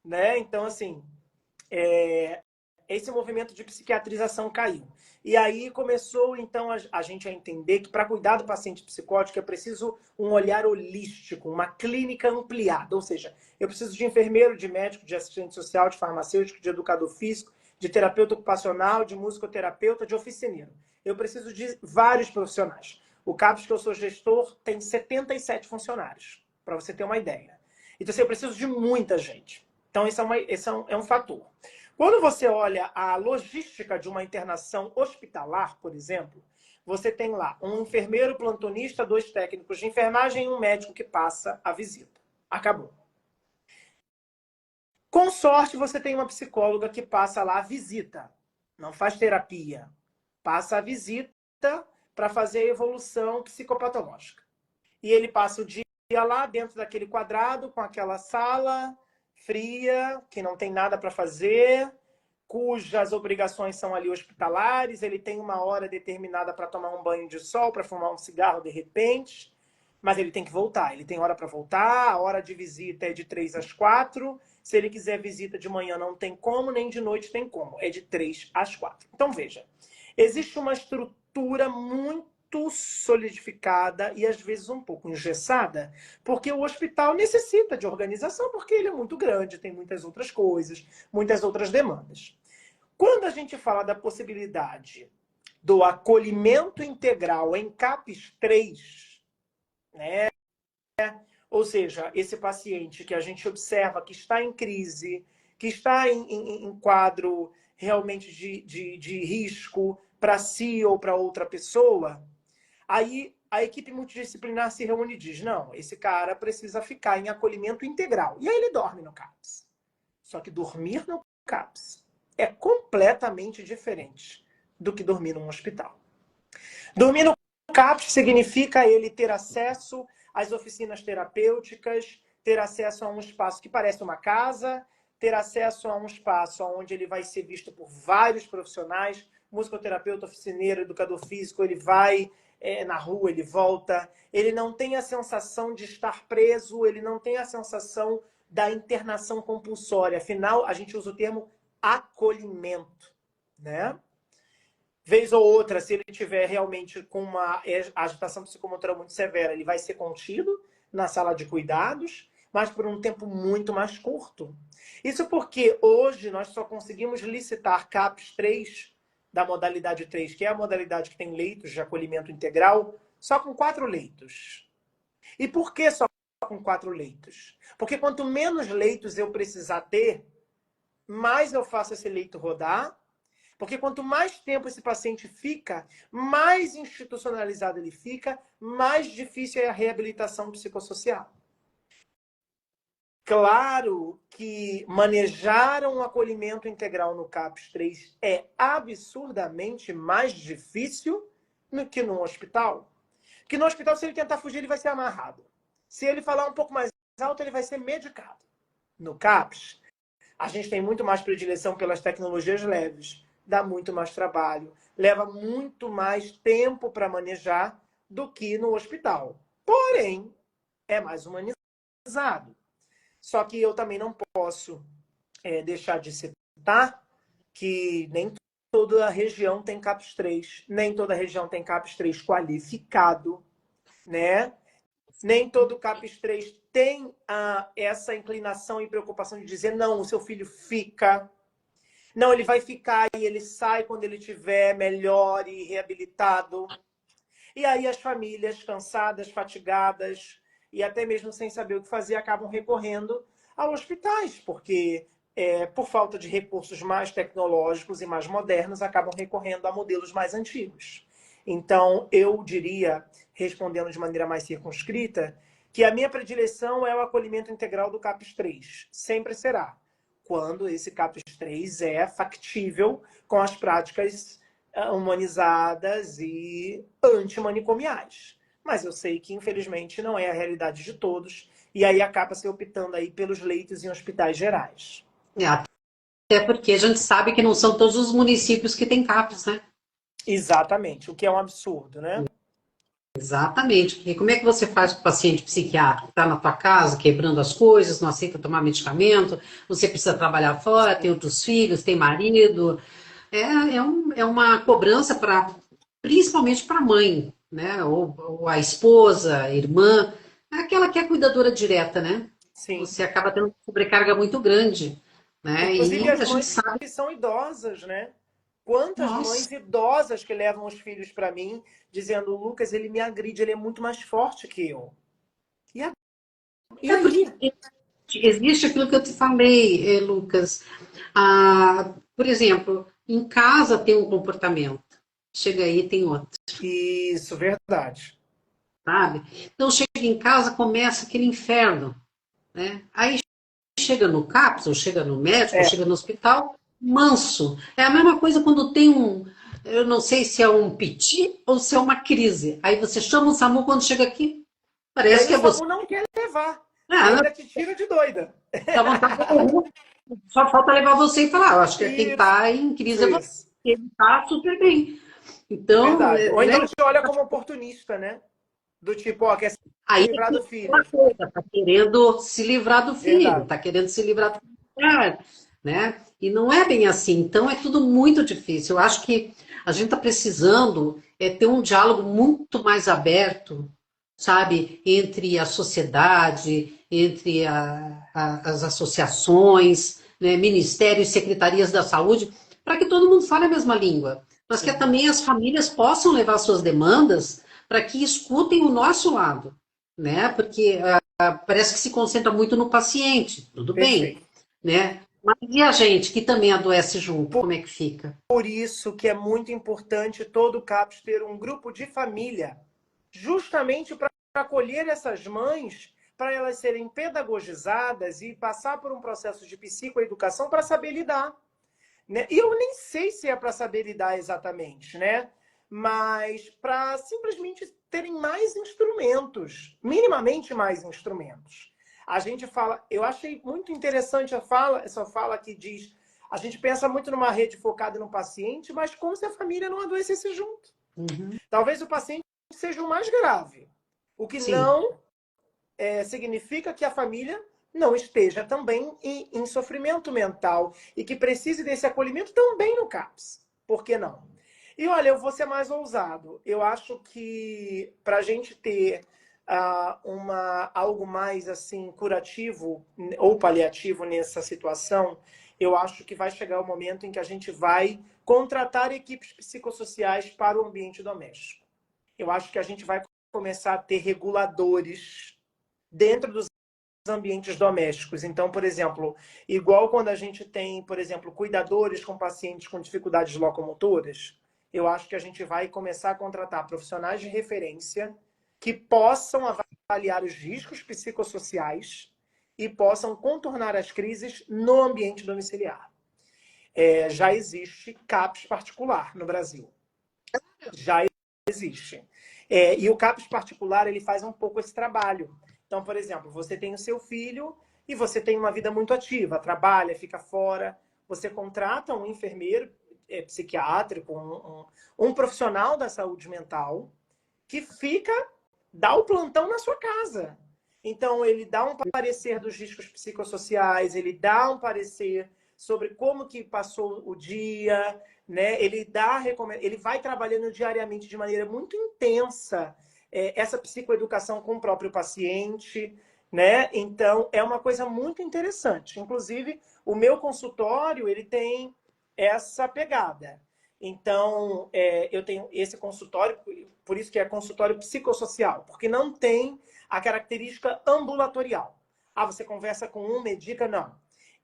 Né? Então, assim, esse movimento de psiquiatrização caiu. E aí começou, então, a gente a entender que para cuidar do paciente psicótico é preciso um olhar holístico, uma clínica ampliada. Ou seja, eu preciso de enfermeiro, de médico, de assistente social, de farmacêutico, de educador físico, de terapeuta ocupacional, de musicoterapeuta, de oficineiro. Eu preciso de vários profissionais. O CAPS que eu sou gestor tem 77 funcionários, para você ter uma ideia. Então, assim, eu preciso de muita gente. Então, esse é um fator. Quando você olha a logística de uma internação hospitalar, por exemplo, você tem lá um enfermeiro plantonista, 2 técnicos de enfermagem e um médico que passa a visita. Acabou. Com sorte, você tem uma psicóloga que passa lá a visita. Não faz terapia. Passa a visita para fazer a evolução psicopatológica. E ele passa o dia lá dentro daquele quadrado, com aquela sala fria, que não tem nada para fazer, cujas obrigações são ali hospitalares, ele tem uma hora determinada para tomar um banho de sol, para fumar um cigarro de repente, mas ele tem que voltar, ele tem hora para voltar, a hora de visita é de 3 às 4, se ele quiser visita de manhã não tem como, nem de noite tem como, é de 3 às 4. Então veja, existe uma estrutura muito solidificada e às vezes um pouco engessada, porque o hospital necessita de organização, porque ele é muito grande, tem muitas outras coisas, muitas outras demandas. Quando a gente fala da possibilidade do acolhimento integral em CAPS 3, né? Ou seja, esse paciente que a gente observa que está em crise, que está em quadro realmente de risco para si ou para outra pessoa, aí a equipe multidisciplinar se reúne e diz, não, esse cara precisa ficar em acolhimento integral. E aí ele dorme no CAPS. Só que dormir no CAPS é completamente diferente do que dormir num hospital. Dormir no CAPS significa ele ter acesso às oficinas terapêuticas, ter acesso a um espaço que parece uma casa, ter acesso a um espaço onde ele vai ser visto por vários profissionais, musicoterapeuta, oficineiro, educador físico, ele vai na rua, ele volta, ele não tem a sensação de estar preso, ele não tem a sensação da internação compulsória. Afinal, a gente usa o termo acolhimento, né? Vez ou outra, se ele tiver realmente com uma agitação psicomotora muito severa, ele vai ser contido na sala de cuidados, mas por um tempo muito mais curto. Isso porque hoje nós só conseguimos licitar CAPS 3, da modalidade 3, que é a modalidade que tem leitos de acolhimento integral, só com 4 leitos. E por que só com 4 leitos? Porque quanto menos leitos eu precisar ter, mais eu faço esse leito rodar. Porque quanto mais tempo esse paciente fica, mais institucionalizado ele fica, mais difícil é a reabilitação psicossocial. Claro que manejar um acolhimento integral no CAPS 3 é absurdamente mais difícil do que no hospital. Porque no hospital, se ele tentar fugir, ele vai ser amarrado. Se ele falar um pouco mais alto, ele vai ser medicado. No CAPS, a gente tem muito mais predileção pelas tecnologias leves. Dá muito mais trabalho, leva muito mais tempo para manejar do que no hospital. Porém, é mais humanizado. Só que eu também não posso deixar de citar que nem toda a região tem CAPS 3, nem toda a região tem CAPS 3 qualificado, né? Nem todo CAPS 3 tem essa inclinação e preocupação de dizer, não, o seu filho fica. Não, ele vai ficar e ele sai quando ele estiver melhor e reabilitado. E aí as famílias cansadas, fatigadas e até mesmo sem saber o que fazer, acabam recorrendo a hospitais, porque por falta de recursos mais tecnológicos e mais modernos, acabam recorrendo a modelos mais antigos. Então, eu diria, respondendo de maneira mais circunscrita, que a minha predileção é o acolhimento integral do CAPS 3. Sempre será. Quando esse CAPS 3 é factível com as práticas humanizadas e antimanicomiais. Mas eu sei que, infelizmente, não é a realidade de todos, e aí acaba se optando aí pelos leitos em hospitais gerais. Até porque a gente sabe que não são todos os municípios que têm CAPS, né? Exatamente, o que é um absurdo, né? Exatamente, porque como é que você faz com o paciente psiquiátrico? Está na tua casa, quebrando as coisas, não aceita tomar medicamento, você precisa trabalhar fora, tem outros filhos, tem marido. É uma cobrança principalmente para a mãe, né? Ou a esposa, a irmã, aquela que é a cuidadora direta, né? Sim. Você acaba tendo uma sobrecarga muito grande, né? Inclusive E as a gente mães sabe. que são idosas, né? Quantas mães idosas que levam os filhos para mim, dizendo, Lucas, ele me agride, ele é muito mais forte que eu. E Porque existe aquilo que eu te falei, Lucas. Por exemplo, em casa tem um comportamento, chega aí tem outro, Isso, verdade. sabe? Então chega em casa, começa aquele inferno, né? Aí chega no CAPS, ou chega no médico, ou chega no hospital, manso. É a mesma coisa quando tem eu não sei se é um piti ou se é uma crise. Aí você chama o SAMU quando chega aqui, parece que é o você. SAMU não quer levar. Ah, Ainda te tira de doida. dá vontade de... Só falta levar você e falar, eu acho que quem está em crise é você, Isso. ele está super bem. Então, Verdade. Ou então né? te olha como oportunista, né? Do tipo, ó, quer se Aí livrar do uma filho. coisa, está querendo se livrar do filho, Verdade. está querendo se livrar do familiar, né? E não é bem assim. Então é tudo muito difícil. Eu acho que a gente está precisando ter um diálogo muito mais aberto, sabe, entre a sociedade, entre as associações, né, ministérios, secretarias da saúde, para que todo mundo fale a mesma língua, mas que Sim. também as famílias possam levar suas demandas para que escutem o nosso lado, né? Porque parece que se concentra muito no paciente, tudo bem, Perfeito. né? Mas e a gente que também adoece junto, como é que fica? Por isso que é muito importante todo o CAPS ter um grupo de família, justamente para acolher essas mães, para elas serem pedagogizadas e passar por um processo de psicoeducação para saber lidar. Né? E eu nem sei se é para saber lidar exatamente, né? Mas para simplesmente terem mais instrumentos, minimamente mais instrumentos. A gente fala, eu achei muito interessante essa fala que diz, a gente pensa muito numa rede focada no paciente, mas como se a família não adoecesse junto. Uhum. Talvez o paciente seja o mais grave, o que Sim. não significa que a família não esteja também em sofrimento mental e que precise desse acolhimento também no CAPS. Por que não? E olha, eu vou ser mais ousado. Eu acho que para a gente ter algo mais assim curativo ou paliativo nessa situação, eu acho que vai chegar o momento em que a gente vai contratar equipes psicossociais para o ambiente doméstico. Eu acho que a gente vai começar a ter reguladores dentro dos ambientes domésticos. Então, por exemplo, igual quando a gente tem, por exemplo, cuidadores com pacientes com dificuldades locomotoras, eu acho que a gente vai começar a contratar profissionais de referência que possam avaliar os riscos psicossociais e possam contornar as crises no ambiente domiciliar. Já existe CAPS particular no Brasil. Já existe. E o CAPS particular, ele faz um pouco esse trabalho. Então, por exemplo, você tem o seu filho e você tem uma vida muito ativa, trabalha, fica fora, você contrata um enfermeiro psiquiátrico, um profissional da saúde mental, que fica, dá o plantão na sua casa. Então, ele dá um parecer dos riscos psicossociais, ele dá um parecer sobre como que passou o dia, né? Ele vai trabalhando diariamente de maneira muito intensa essa psicoeducação com o próprio paciente, né? Então, é uma coisa muito interessante. Inclusive, o meu consultório, ele tem essa pegada. Então, eu tenho esse consultório, por isso que é consultório psicossocial, porque não tem a característica ambulatorial. Ah, você conversa com um, medica, não.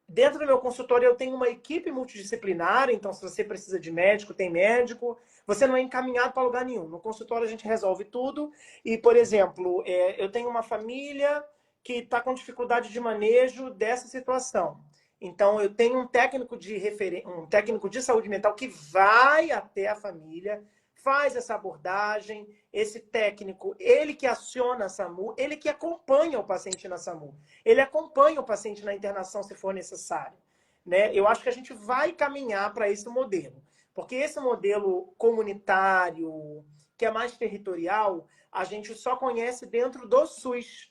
Dentro do meu consultório eu tenho uma equipe multidisciplinar, então se você precisa de médico, tem médico. Você não é encaminhado para lugar nenhum. No consultório a gente resolve tudo. E, por exemplo, eu tenho uma família que está com dificuldade de manejo dessa situação. Então, eu tenho um técnico de saúde mental que vai até a família, faz essa abordagem. Esse técnico, ele que aciona a SAMU, ele que acompanha o paciente na SAMU. Ele acompanha o paciente na internação se for necessário. Né? Eu acho que a gente vai caminhar para esse modelo. Porque esse modelo comunitário, que é mais territorial, a gente só conhece dentro do SUS.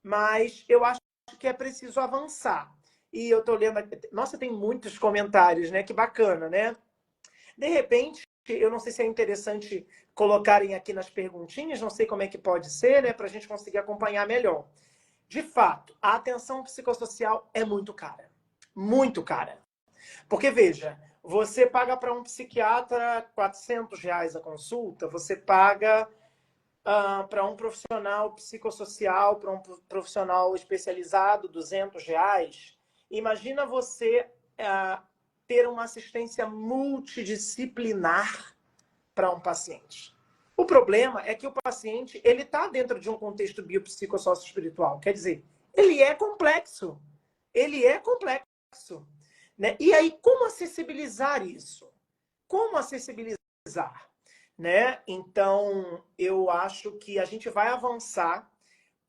Mas eu acho que é preciso avançar. E eu estou lendo. Nossa, tem muitos comentários, né? Que bacana, né? De repente, eu não sei se é interessante colocarem aqui nas perguntinhas, não sei como é que pode ser, né? Para a gente conseguir acompanhar melhor. De fato, a atenção psicossocial é muito cara. Muito cara. Porque, veja, você paga para um psiquiatra R$ 400 a consulta, você paga para um profissional psicossocial, para um profissional especializado, R$ 200. Imagina você ter uma assistência multidisciplinar para um paciente. O problema é que o paciente ele está dentro de um contexto biopsicossócio-espiritual. Quer dizer, ele é complexo. Ele é complexo. Né? E aí, como acessibilizar isso? Como acessibilizar? Né? Então, eu acho que a gente vai avançar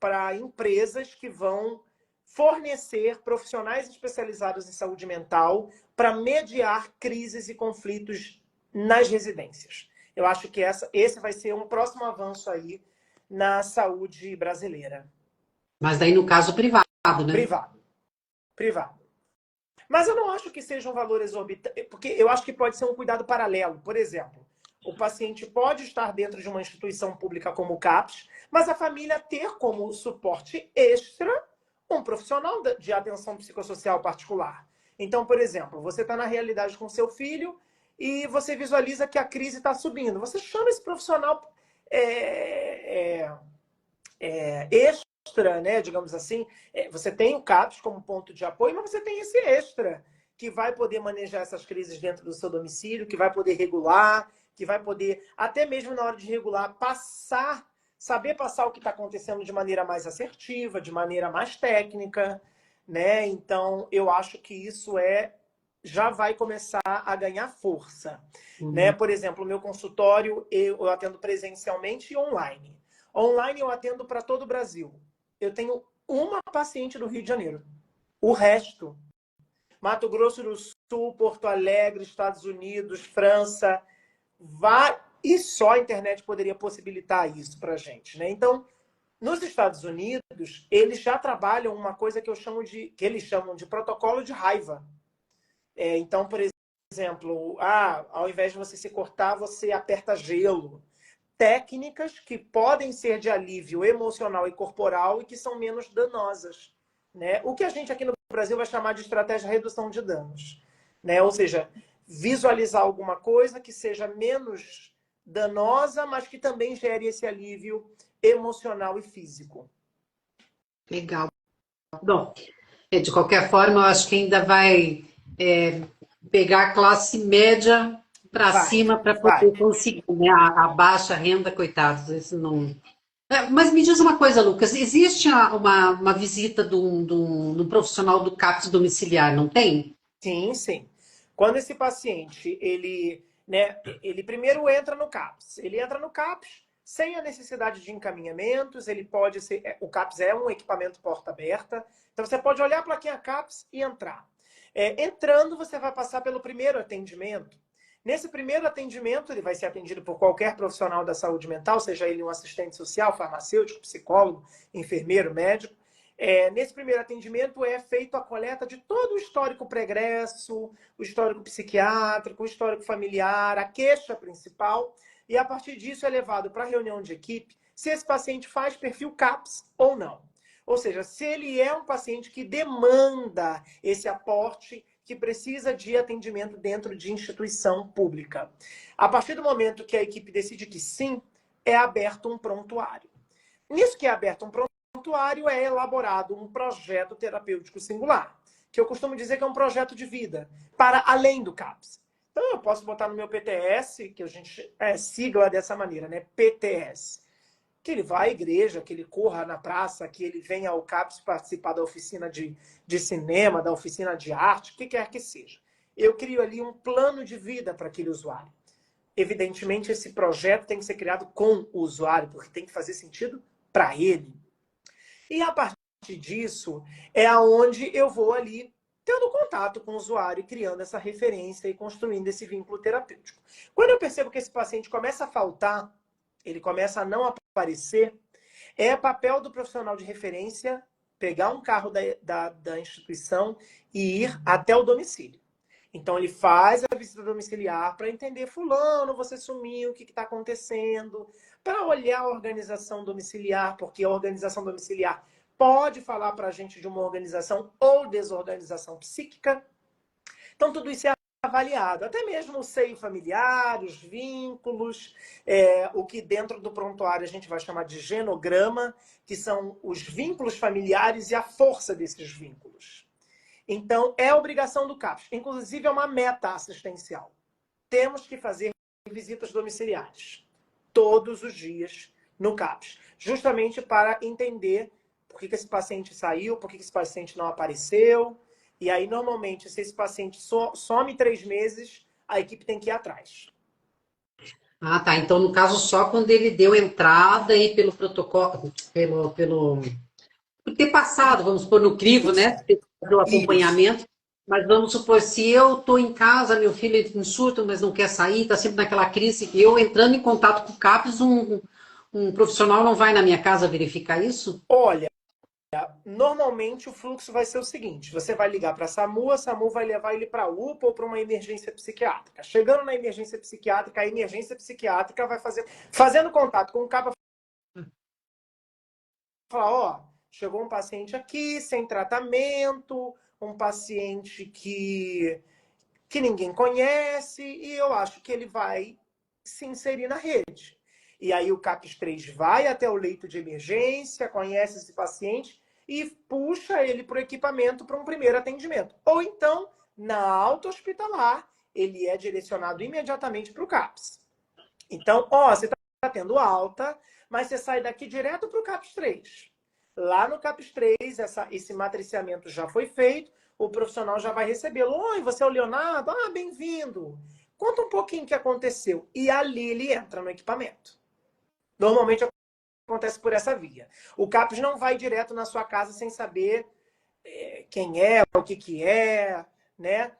para empresas que vão fornecer profissionais especializados em saúde mental para mediar crises e conflitos nas residências. Eu acho que esse vai ser um próximo avanço aí na saúde brasileira. Mas daí no caso privado, né? Privado. Privado. Mas eu não acho que seja um valor exorbitante, porque eu acho que pode ser um cuidado paralelo. Por exemplo, o paciente pode estar dentro de uma instituição pública como o CAPS, mas a família ter como suporte extra um profissional de atenção psicossocial particular. Então, por exemplo, você está na realidade com seu filho e você visualiza que a crise está subindo. Você chama esse profissional extra, né, digamos assim. Você tem o CAPS como ponto de apoio, mas você tem esse extra que vai poder manejar essas crises dentro do seu domicílio, que vai poder regular, que vai poder, até mesmo na hora de regular, saber passar o que está acontecendo de maneira mais assertiva, de maneira mais técnica, né? Então, eu acho que isso já vai começar a ganhar força. Né? Por exemplo, o meu consultório eu atendo presencialmente e online. Online eu atendo para todo o Brasil. Eu tenho uma paciente do Rio de Janeiro. O resto, Mato Grosso do Sul, Porto Alegre, Estados Unidos, França, e só a internet poderia possibilitar isso para a gente. Né? Então, nos Estados Unidos, eles já trabalham uma coisa que eles chamam de protocolo de raiva. Então, por exemplo, ao invés de você se cortar, você aperta gelo. Técnicas que podem ser de alívio emocional e corporal e que são menos danosas. Né? O que a gente aqui no Brasil vai chamar de estratégia de redução de danos. Né? Ou seja, visualizar alguma coisa que seja menos danosa, mas que também gere esse alívio emocional e físico. Legal. Bom, de qualquer forma, eu acho que ainda vai pegar a classe média para cima para poder conseguir, né? A baixa renda, coitados, isso não... Mas me diz uma coisa, Lucas, existe uma visita de um profissional do CAPS domiciliar, não tem? Sim, sim. Quando esse paciente, ele primeiro entra no CAPS. Ele entra no CAPS sem a necessidade de encaminhamentos, ele pode ser... O CAPS é um equipamento porta aberta, então você pode olhar a plaquinha CAPS e entrar. Entrando, você vai passar pelo primeiro atendimento. Nesse primeiro atendimento, ele vai ser atendido por qualquer profissional da saúde mental, seja ele um assistente social, farmacêutico, psicólogo, enfermeiro, médico. Nesse primeiro atendimento é feita a coleta de todo o histórico pregresso, o histórico psiquiátrico, o histórico familiar, a queixa principal, e a partir disso é levado para a reunião de equipe se esse paciente faz perfil CAPS ou não. Ou seja, se ele é um paciente que demanda esse aporte, que precisa de atendimento dentro de instituição pública. A partir do momento que a equipe decide que sim, é aberto um prontuário. Nisso que é aberto um prontuário, é elaborado um projeto terapêutico singular, que eu costumo dizer que é um projeto de vida, para além do CAPS. Então, eu posso botar no meu PTS, que a gente sigla dessa maneira, né? PTS. Que ele vá à igreja, que ele corra na praça, que ele venha ao CAPS participar da oficina de cinema, da oficina de arte, o que quer que seja. Eu crio ali um plano de vida para aquele usuário. Evidentemente, esse projeto tem que ser criado com o usuário, porque tem que fazer sentido para ele. E a partir disso, é aonde eu vou ali tendo contato com o usuário e criando essa referência e construindo esse vínculo terapêutico. Quando eu percebo que esse paciente começa a faltar, ele começa a não aparecer, é papel do profissional de referência pegar um carro da instituição e ir até o domicílio. Então, ele faz a visita domiciliar para entender, fulano, você sumiu, o que está acontecendo, para olhar a organização domiciliar, porque a organização domiciliar pode falar para a gente de uma organização ou desorganização psíquica. Então, tudo isso é avaliado. Até mesmo o seio familiar, os vínculos, o que dentro do prontuário a gente vai chamar de genograma, que são os vínculos familiares e a força desses vínculos. Então, é obrigação do CAPS. Inclusive, é uma meta assistencial. Temos que fazer visitas domiciliares todos os dias no CAPS, justamente para entender por que esse paciente saiu, por que esse paciente não apareceu. E aí, normalmente, se esse paciente some 3 meses, a equipe tem que ir atrás. Ah, tá. Então, no caso, só quando ele deu entrada e pelo protocolo, por ter passado, vamos supor, no crivo, né? Do acompanhamento. Mas vamos supor, se eu estou em casa, meu filho entra em surto, mas não quer sair, está sempre naquela crise, eu entrando em contato com o CAPS, um profissional não vai na minha casa verificar isso? Olha, normalmente o fluxo vai ser o seguinte: você vai ligar para a SAMU vai levar ele para a UPA ou para uma emergência psiquiátrica. Chegando na emergência psiquiátrica, a emergência psiquiátrica vai fazendo contato com o cabo, falar, ó, chegou um paciente aqui sem tratamento, um paciente que ninguém conhece, e eu acho que ele vai se inserir na rede. E aí o CAPS 3 vai até o leito de emergência, conhece esse paciente e puxa ele para o equipamento para um primeiro atendimento. Ou então, na alta hospitalar, ele é direcionado imediatamente para o CAPS. Então, ó, você está tendo alta, mas você sai daqui direto para o CAPS 3. Lá no CAPS 3, esse matriciamento já foi feito, o profissional já vai recebê-lo. Oi, você é o Leonardo? Ah, bem-vindo. Conta um pouquinho o que aconteceu. E ali ele entra no equipamento. Normalmente acontece por essa via. O CAPS não vai direto na sua casa sem saber quem é, o que é, né?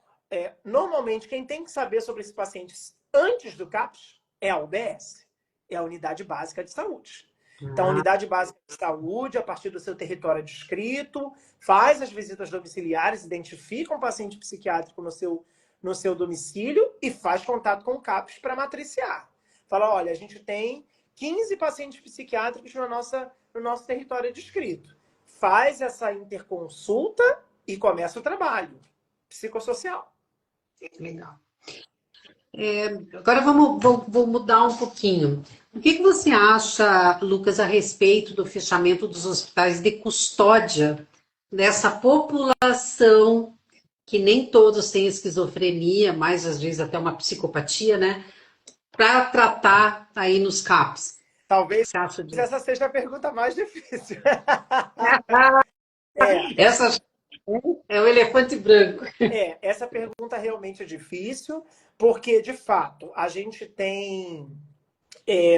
Normalmente, quem tem que saber sobre esses pacientes antes do CAPS é a UBS, é a Unidade Básica de Saúde. Então, a Unidade Básica de Saúde, a partir do seu território descrito, faz as visitas domiciliares, identifica um paciente psiquiátrico no seu domicílio e faz contato com o CAPS para matriciar. Fala, olha, a gente tem 15 pacientes psiquiátricos no nosso território descrito. Faz essa interconsulta e começa o trabalho psicossocial. Legal. Agora vou mudar um pouquinho. O que você acha, Lucas, a respeito do fechamento dos hospitais de custódia dessa população que nem todos têm esquizofrenia, mas às vezes até uma psicopatia, né? Para tratar aí nos CAPs. O que Talvez você acha disso? essa seja a pergunta mais difícil. Essa é o elefante branco. Essa pergunta realmente é difícil, porque, de fato, a gente tem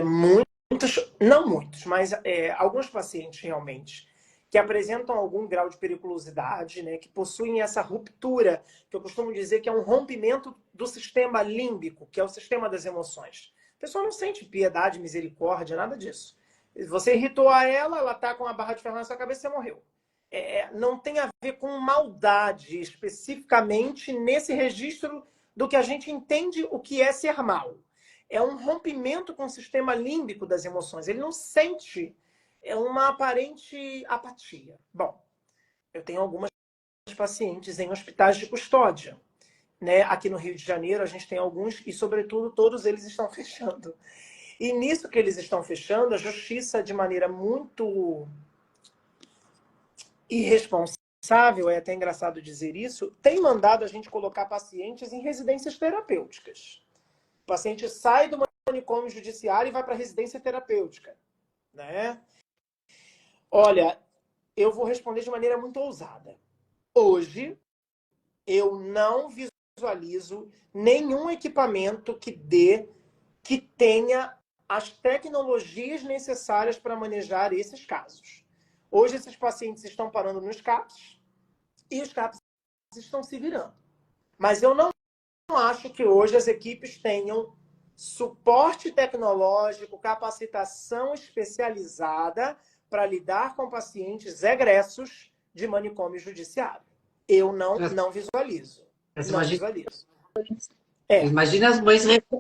muitos, não muitos, mas alguns pacientes realmente que apresentam algum grau de periculosidade, né, que possuem essa ruptura, que eu costumo dizer que é um rompimento do sistema límbico, que é o sistema das emoções. A pessoa não sente piedade, misericórdia, nada disso. Você irritou a ela está com a barra de ferro na sua cabeça e você morreu. Não tem a ver com maldade, especificamente nesse registro do que a gente entende o que é ser mal. É um rompimento com o sistema límbico das emoções. Ele não sente uma aparente apatia. Bom, eu tenho algumas pacientes em hospitais de custódia. Né? Aqui no Rio de Janeiro, a gente tem alguns e, sobretudo, todos eles estão fechando. E nisso que eles estão fechando, a justiça, de maneira muito irresponsável, é até engraçado dizer isso, tem mandado a gente colocar pacientes em residências terapêuticas. O paciente sai do manicômio judiciário e vai para a residência terapêutica. Né? Olha, eu vou responder de maneira muito ousada. Hoje, eu não visualizo nenhum equipamento que tenha as tecnologias necessárias para manejar esses casos. Hoje, esses pacientes estão parando nos CAPs e os CAPs estão se virando. Mas eu não acho que hoje as equipes tenham suporte tecnológico, capacitação especializada para lidar com pacientes egressos de manicômio judiciário. Eu não visualizo. Não visualizo. Imagina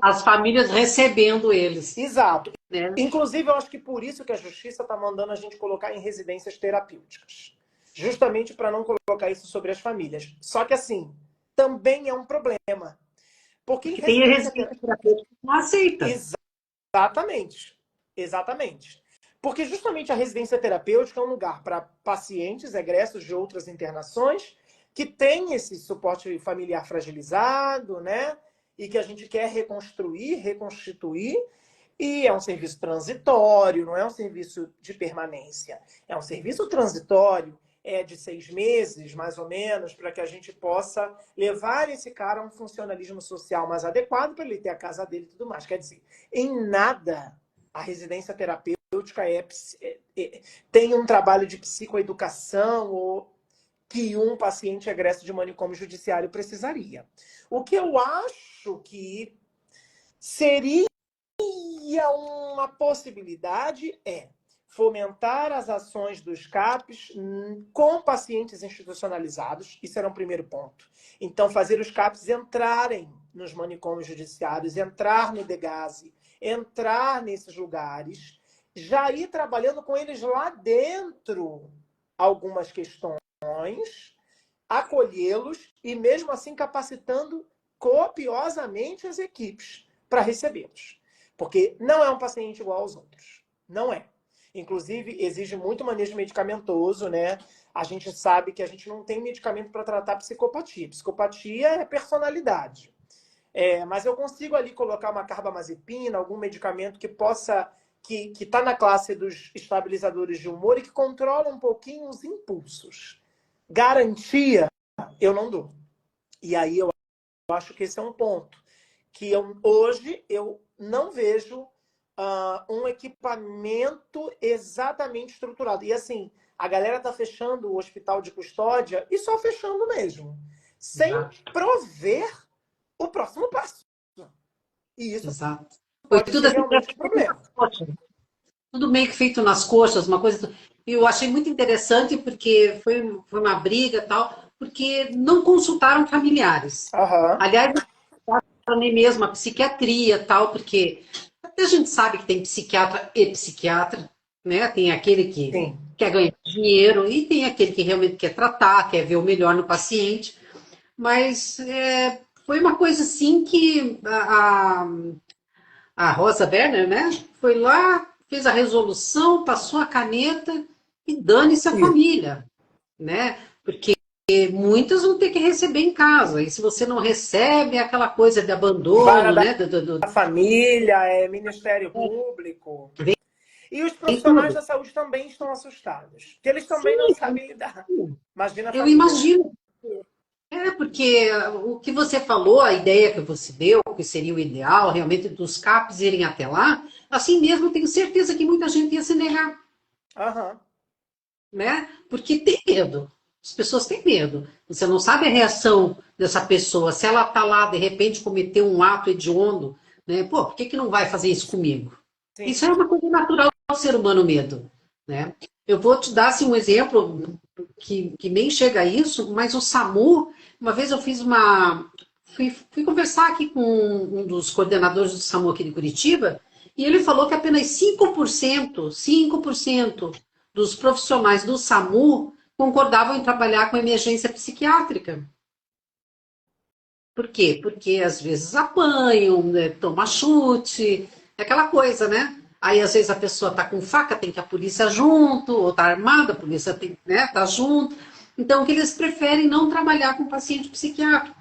as famílias recebendo eles. Exato. Né? Inclusive, eu acho que por isso que a justiça está mandando a gente colocar em residências terapêuticas. Justamente para não colocar isso sobre as famílias. Só que, assim, também é um problema. Porque tem a residência terapêutica que não aceita. Exatamente. Exatamente. Porque justamente a residência terapêutica é um lugar para pacientes egressos de outras internações que têm esse suporte familiar fragilizado, né? E que a gente quer reconstruir, reconstituir. E é um serviço transitório, não é um serviço de permanência. É um serviço transitório, de 6 meses, mais ou menos, para que a gente possa levar esse cara a um funcionalismo social mais adequado para ele ter a casa dele e tudo mais. Quer dizer, em nada a residência terapêutica tem um trabalho de psicoeducação ou que um paciente egresso de manicômio judiciário precisaria. O que eu acho que seria uma possibilidade é fomentar as ações dos CAPs com pacientes institucionalizados. Isso era um primeiro ponto. Então, fazer os CAPs entrarem nos manicômios judiciários, entrar no Degase, entrar nesses lugares, já ir trabalhando com eles lá dentro algumas questões, acolhê-los e, mesmo assim, capacitando copiosamente as equipes para recebê-los. Porque não é um paciente igual aos outros. Não é. Inclusive, exige muito manejo medicamentoso, né? A gente sabe que a gente não tem medicamento para tratar psicopatia. Psicopatia é personalidade. Mas eu consigo ali colocar uma carbamazepina, algum medicamento que possa... que está na classe dos estabilizadores de humor e que controla um pouquinho os impulsos. Garantia, eu não dou. E aí eu acho que esse é um ponto. Que hoje eu não vejo um equipamento exatamente estruturado. E assim, a galera tá fechando o hospital de custódia e só fechando mesmo. Sem prover o próximo passo. E isso Foi pode tudo ser assim, realmente um problema. tudo meio que feito nas coxas, uma coisa. E eu achei muito interessante porque foi uma briga e tal, porque não consultaram familiares. Aham. Aliás, nem mesmo a psiquiatria tal, porque até a gente sabe que tem psiquiatra e psiquiatra, né? Tem aquele que Sim. quer ganhar dinheiro e tem aquele que realmente quer tratar, quer ver o melhor no paciente. Mas foi uma coisa assim que a Rosa Werner, né? Foi lá, fez a resolução, passou a caneta e dane-se a família, né? Porque muitas vão ter que receber em casa. E se você não recebe, é aquela coisa de Vara abandono, né? da família, Ministério Público. E os Tem profissionais tudo. da saúde também estão assustados. Porque eles também não Sim, sabem lidar. Imagina a eu família, né? imagino. Porque o que você falou, a ideia que você deu, que seria o ideal, realmente, dos CAPs irem até lá, assim mesmo, eu tenho certeza que muita gente ia se negar, Aham. né? Porque tem medo. As pessoas têm medo. Você não sabe a reação dessa pessoa. Se ela está lá, de repente, cometeu um ato hediondo, né? Pô, por que não vai fazer isso comigo? Sim. Isso é uma coisa natural do ser humano, medo, né? Eu vou te dar assim, um exemplo que nem chega a isso, mas o SAMU, uma vez eu fiz uma. Fui conversar aqui com um dos coordenadores do SAMU aqui de Curitiba, e ele falou que apenas 5% dos profissionais do SAMU concordavam em trabalhar com emergência psiquiátrica. Por quê? Porque às vezes apanham, né, toma chute, é aquela coisa, né? Aí às vezes a pessoa está com faca, tem que a polícia junto, ou está armada, a polícia tem, né, tá junto. Então, que eles preferem não trabalhar com paciente psiquiátrico.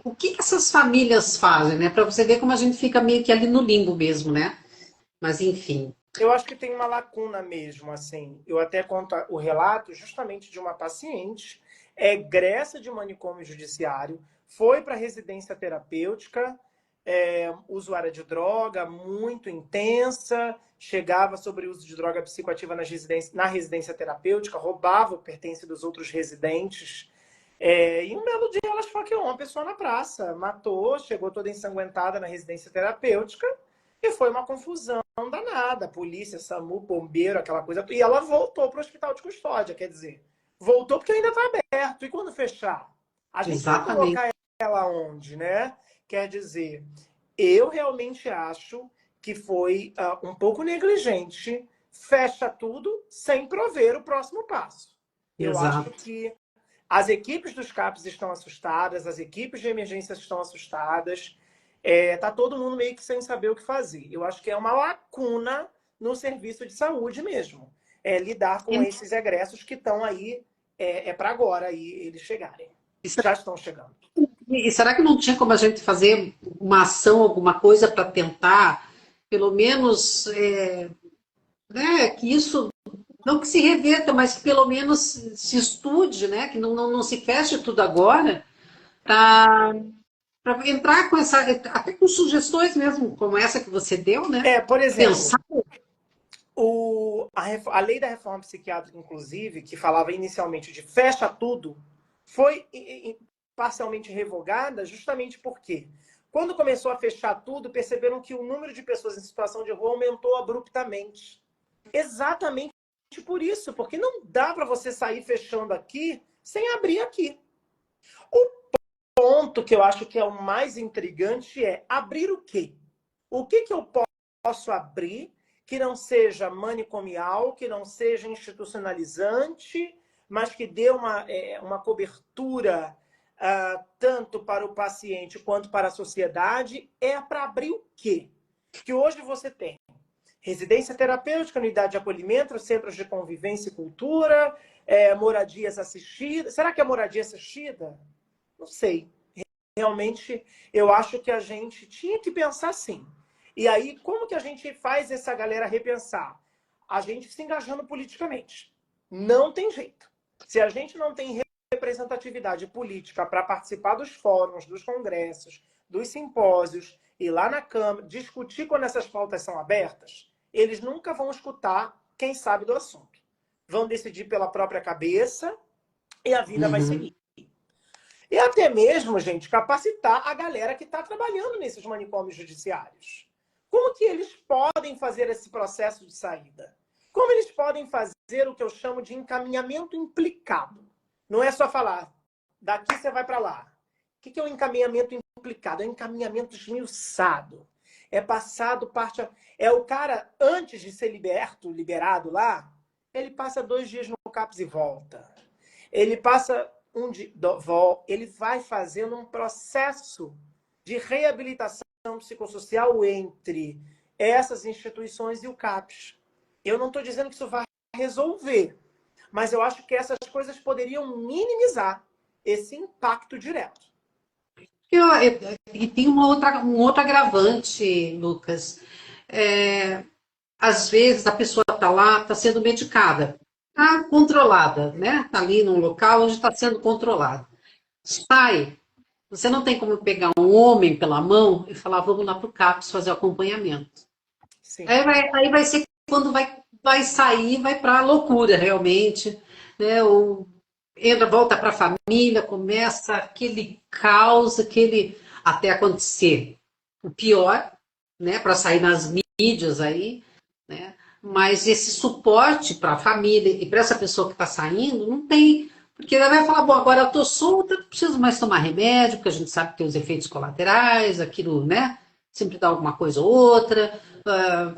O que essas famílias fazem, né? Para você ver como a gente fica meio que ali no limbo mesmo, né? Mas enfim. Eu acho que tem uma lacuna mesmo, assim. Eu até conto o relato justamente de uma paciente egressa de manicômio judiciário, foi para residência terapêutica, usuária de droga muito intensa, chegava sobre o uso de droga psicoativa na residência terapêutica, roubava o pertence dos outros residentes. E um belo dia ela esfaqueou uma pessoa na praça, matou, chegou toda ensanguentada na residência terapêutica e foi uma confusão danada. Polícia, SAMU, bombeiro, aquela coisa. E ela voltou para o hospital de custódia, quer dizer, voltou porque ainda está aberto. E quando fechar? A gente vai Exatamente. colocar ela onde, né? Quer dizer, eu realmente acho que foi um pouco negligente, fecha tudo sem prover o próximo passo. Eu acho Exato. que as equipes dos CAPs estão assustadas, as equipes de emergência estão assustadas. Tá todo mundo meio que sem saber o que fazer. Eu acho que é uma lacuna no serviço de saúde mesmo. Lidar com esses egressos que estão aí, para agora aí eles chegarem. Já estão chegando. E será que não tinha como a gente fazer uma ação, alguma coisa para tentar, pelo menos, né, que isso, não que se reverta, mas que pelo menos se estude, né, que não se feche tudo agora, para entrar com essa, até com sugestões mesmo, como essa que você deu, né? Por exemplo, Pensar. a lei da reforma psiquiátrica, inclusive, que falava inicialmente de fecha tudo, foi parcialmente revogada justamente por quê? Quando começou a fechar tudo, perceberam que o número de pessoas em situação de rua aumentou abruptamente. Exatamente por isso, porque não dá para você sair fechando aqui sem abrir aqui. O ponto que eu acho que é o mais intrigante é abrir o quê? O que eu posso abrir que não seja manicomial, que não seja institucionalizante, mas que dê uma cobertura tanto para o paciente quanto para a sociedade? É para abrir o quê? Que hoje você tem residência terapêutica, unidade de acolhimento, centros de convivência e cultura, moradias assistidas. Será que é moradia assistida? Não sei. Realmente, eu acho que a gente tinha que pensar assim. E aí, como que a gente faz essa galera repensar? A gente se engajando politicamente. Não tem jeito. Se a gente não tem representatividade política para participar dos fóruns, dos congressos, dos simpósios, ir lá na Câmara, discutir quando essas pautas são abertas, eles nunca vão escutar quem sabe do assunto. Vão decidir pela própria cabeça e a vida vai seguir. E até mesmo, gente, capacitar a galera que está trabalhando nesses manicômios judiciários. Como que eles podem fazer esse processo de saída? Como eles podem fazer o que eu chamo de encaminhamento implicado? Não é só falar, daqui você vai para lá. O que é o encaminhamento implicado? É o encaminhamento esmiuçado. É passado parte... É o cara, antes de ser liberado lá, ele passa 2 dias no CAPS e volta. Ele passa ele vai fazendo um processo de reabilitação psicossocial entre essas instituições e o CAPS. Eu não estou dizendo que isso vai resolver, mas eu acho que essas coisas poderiam minimizar esse impacto direto. E tem um outro agravante, Lucas. Às vezes a pessoa está lá, está sendo medicada, está controlada, né? Está ali num local onde está sendo controlada. Sai, você não tem como pegar um homem pela mão e falar, vamos lá para o CAPS fazer o acompanhamento. Sim. Aí vai ser quando vai sair, vai para a loucura realmente, né? Ou entra, volta para a família, começa aquele caos, até acontecer o pior, né? Para sair nas mídias aí, né? Mas esse suporte para a família e para essa pessoa que está saindo não tem. Porque ela vai falar, bom, agora eu estou solta, não preciso mais tomar remédio, porque a gente sabe que tem os efeitos colaterais, aquilo, né? Sempre dá alguma coisa ou outra,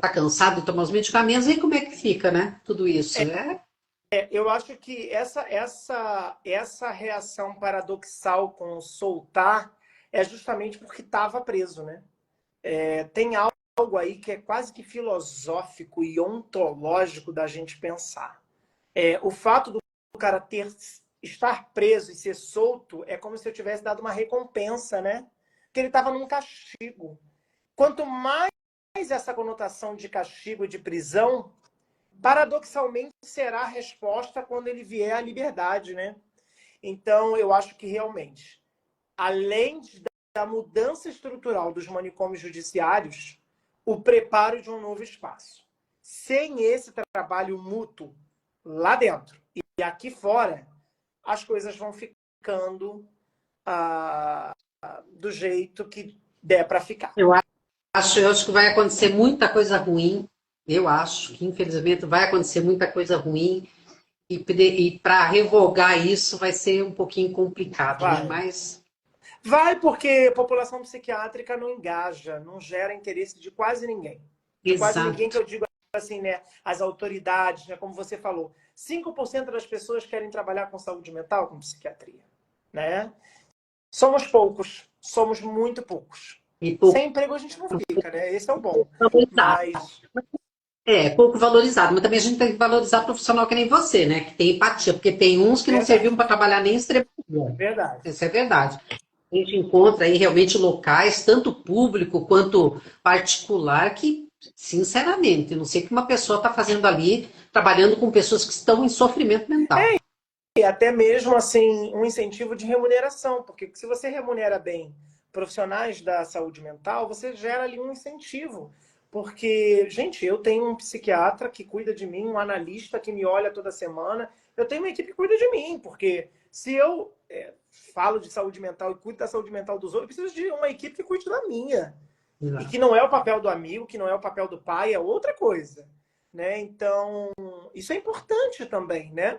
tá cansado de tomar os medicamentos, e como é que fica, né? Tudo isso, né? Eu acho que essa reação paradoxal com soltar é justamente porque estava preso, né? Tem algo aí que é quase que filosófico e ontológico da gente pensar. O fato do cara estar preso e ser solto é como se eu tivesse dado uma recompensa, né? Porque ele estava num castigo. Quanto mais essa conotação de castigo e de prisão, paradoxalmente será a resposta quando ele vier à liberdade, né? Então, eu acho que realmente, além da mudança estrutural dos manicômios judiciários, o preparo de um novo espaço. Sem esse trabalho mútuo lá dentro e aqui fora, as coisas vão ficando do jeito que der para ficar. Eu acho que vai acontecer muita coisa ruim. Eu acho que, infelizmente, vai acontecer muita coisa ruim. E para revogar isso vai ser um pouquinho complicado, né? Mas vai porque a população psiquiátrica não engaja, não gera interesse de quase ninguém. De quase ninguém, que eu digo assim, né? As autoridades, né? Como você falou, 5% das pessoas querem trabalhar com saúde mental, com psiquiatria, né? Somos poucos, somos muito poucos. Sem emprego a gente não fica, né? Esse é o bom. Mas... pouco valorizado, mas também a gente tem que valorizar profissional que nem você, né? Que tem empatia, porque tem uns que não serviam para trabalhar nem extremamente. Verdade. Isso é verdade. A gente encontra aí realmente locais, tanto público quanto particular, que, sinceramente, eu não sei o que uma pessoa está fazendo ali, trabalhando com pessoas que estão em sofrimento mental. E até mesmo assim um incentivo de remuneração, porque se você remunera bem profissionais da saúde mental, você gera ali um incentivo. Porque, gente, eu tenho um psiquiatra que cuida de mim, um analista que me olha toda semana, eu tenho uma equipe que cuida de mim, porque Se eu falo de saúde mental e cuido da saúde mental dos outros, eu preciso de uma equipe que cuide da minha. E que não é o papel do amigo, que não é o papel do pai, é outra coisa. Né? Então, isso é importante também, né?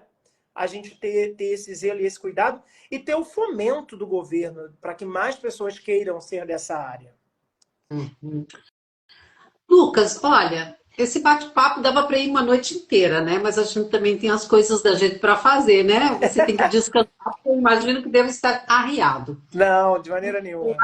A gente ter esse zelo e esse cuidado e ter o fomento do governo para que mais pessoas queiram ser dessa área. Uhum. Lucas, olha, esse bate-papo dava para ir uma noite inteira, né? Mas a gente também tem as coisas da gente para fazer, né? Você tem que descansar, porque eu imagino que deve estar arriado. Não, de maneira nenhuma.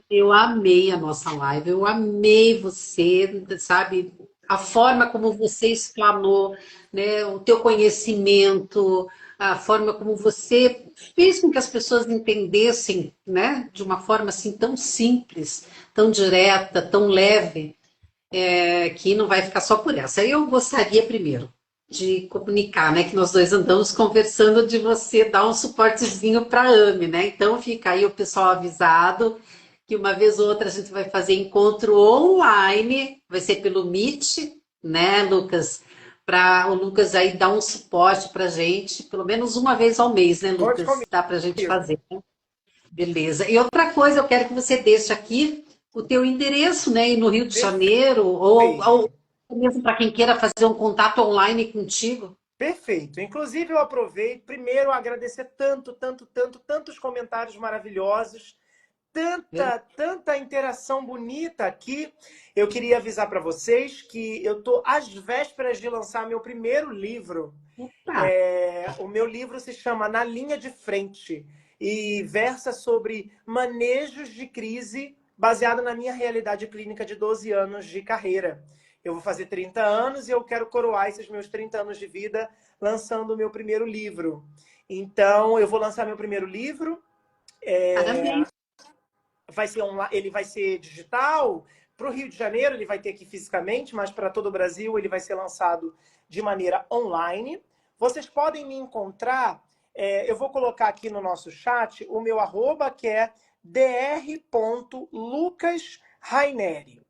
Eu amei a nossa live, eu amei você, sabe? A forma como você explanou, né? O teu conhecimento, a forma como você fez com que as pessoas entendessem, né? De uma forma assim tão simples, tão direta, tão leve, que não vai ficar só por essa. Eu gostaria primeiro de comunicar, né, que nós dois andamos conversando de você dar um suportezinho para a AME, né? Então fica aí o pessoal avisado que uma vez ou outra a gente vai fazer encontro online, vai ser pelo Meet, né, Lucas? Para o Lucas aí dar um suporte para gente, pelo menos uma vez ao mês, né, Conte Lucas? comigo. Dá para a gente fazer. Beleza. E outra coisa, eu quero que você deixe aqui o teu endereço, né, aí no Rio de Janeiro, ou mesmo para quem queira fazer um contato online contigo. Perfeito. Inclusive, eu aproveito primeiro a agradecer tantos comentários maravilhosos, tanta interação bonita aqui. Eu queria avisar para vocês que eu estou às vésperas de lançar meu primeiro livro. Tá. O meu livro se chama Na Linha de Frente e versa sobre manejos de crise baseado na minha realidade clínica de 12 anos de carreira. Eu vou fazer 30 anos e eu quero coroar esses meus 30 anos de vida lançando o meu primeiro livro. Então, eu vou lançar meu primeiro livro. Parabéns. Ele vai ser digital. Para o Rio de Janeiro, ele vai ter aqui fisicamente, mas para todo o Brasil, ele vai ser lançado de maneira online. Vocês podem me encontrar, eu vou colocar aqui no nosso chat o meu arroba, que é dr.lucasraineri.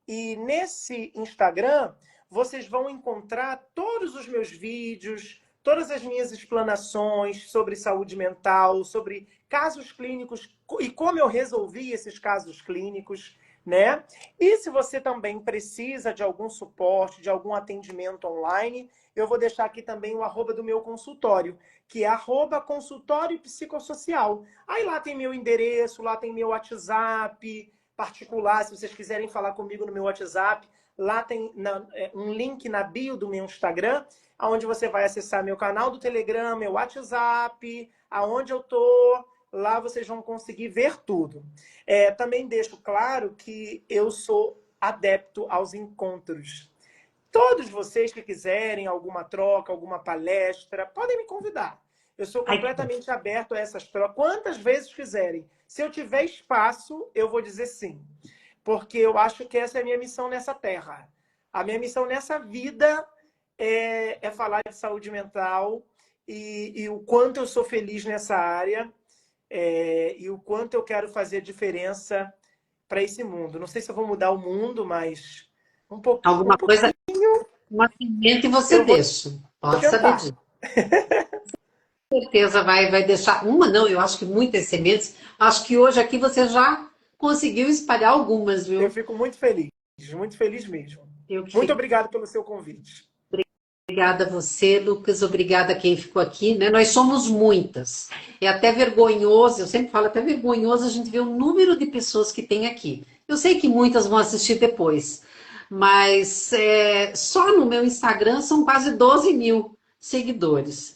E nesse Instagram, vocês vão encontrar todos os meus vídeos, todas as minhas explanações sobre saúde mental, sobre casos clínicos e como eu resolvi esses casos clínicos, né? E se você também precisa de algum suporte, de algum atendimento online, eu vou deixar aqui também o arroba do meu consultório, que é arroba consultório psicossocial. Aí lá tem meu endereço, lá tem meu WhatsApp particular, se vocês quiserem falar comigo no meu WhatsApp, lá tem um link na bio do meu Instagram, onde você vai acessar meu canal do Telegram, meu WhatsApp, aonde eu tô, lá vocês vão conseguir ver tudo. Também deixo claro que eu sou adepto aos encontros. Todos vocês que quiserem alguma troca, alguma palestra, podem me convidar. Eu sou completamente aberto a essas trocas. Quantas vezes quiserem. Se eu tiver espaço, eu vou dizer sim. Porque eu acho que essa é a minha missão nessa terra. A minha missão nessa vida é falar de saúde mental e o quanto eu sou feliz nessa área e o quanto eu quero fazer diferença para esse mundo. Não sei se eu vou mudar o mundo, mas um pouquinho, Alguma coisa, uma semente você eu vou deixa. Pode saber tentar. disso. Com certeza vai deixar uma, não, eu acho que muitas sementes. Acho que hoje aqui você já conseguiu espalhar algumas, Eu viu? fico muito feliz mesmo. Eu que Muito fico. obrigado pelo seu convite. Obrigada a você, Lucas. Obrigada a quem ficou aqui, né? Nós somos muitas. É até vergonhoso, eu sempre falo, até vergonhoso a gente ver o número de pessoas que tem aqui. Eu sei que muitas vão assistir depois, mas só no meu Instagram são quase 12 mil seguidores.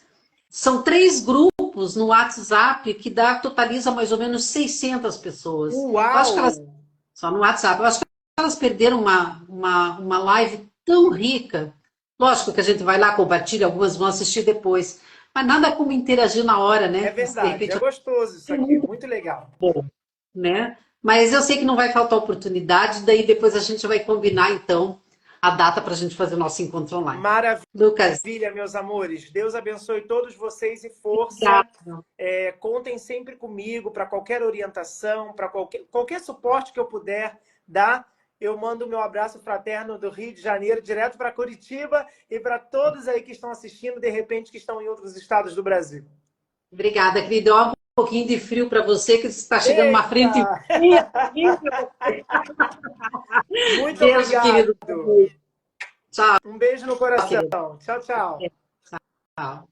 São 3 grupos no WhatsApp que totaliza mais ou menos 600 pessoas. Eu acho que Uau! elas, só no WhatsApp, eu acho que elas perderam uma live tão rica. Lógico que a gente vai lá, compartilha, algumas vão assistir depois. Mas nada como interagir na hora, É né? De verdade, é repente, gostoso isso é aqui, muito muito legal. bom, né? Mas eu sei que não vai faltar oportunidade, daí depois a gente vai combinar, então, a data para a gente fazer o nosso encontro online. Maravilha, Lucas, meus amores. Deus abençoe todos vocês e força. obrigado. Contem sempre comigo para qualquer orientação, para qualquer suporte que eu puder dar. Eu mando o meu abraço fraterno do Rio de Janeiro, direto para Curitiba e para todos aí que estão assistindo, de repente, que estão em outros estados do Brasil. Obrigada, querida. Ó, um pouquinho de frio para você, que está chegando uma frente Eita! fria. Muito Beijo, obrigado. querido. Tchau, Um beijo no coração. querido. Tchau, tchau. Tchau.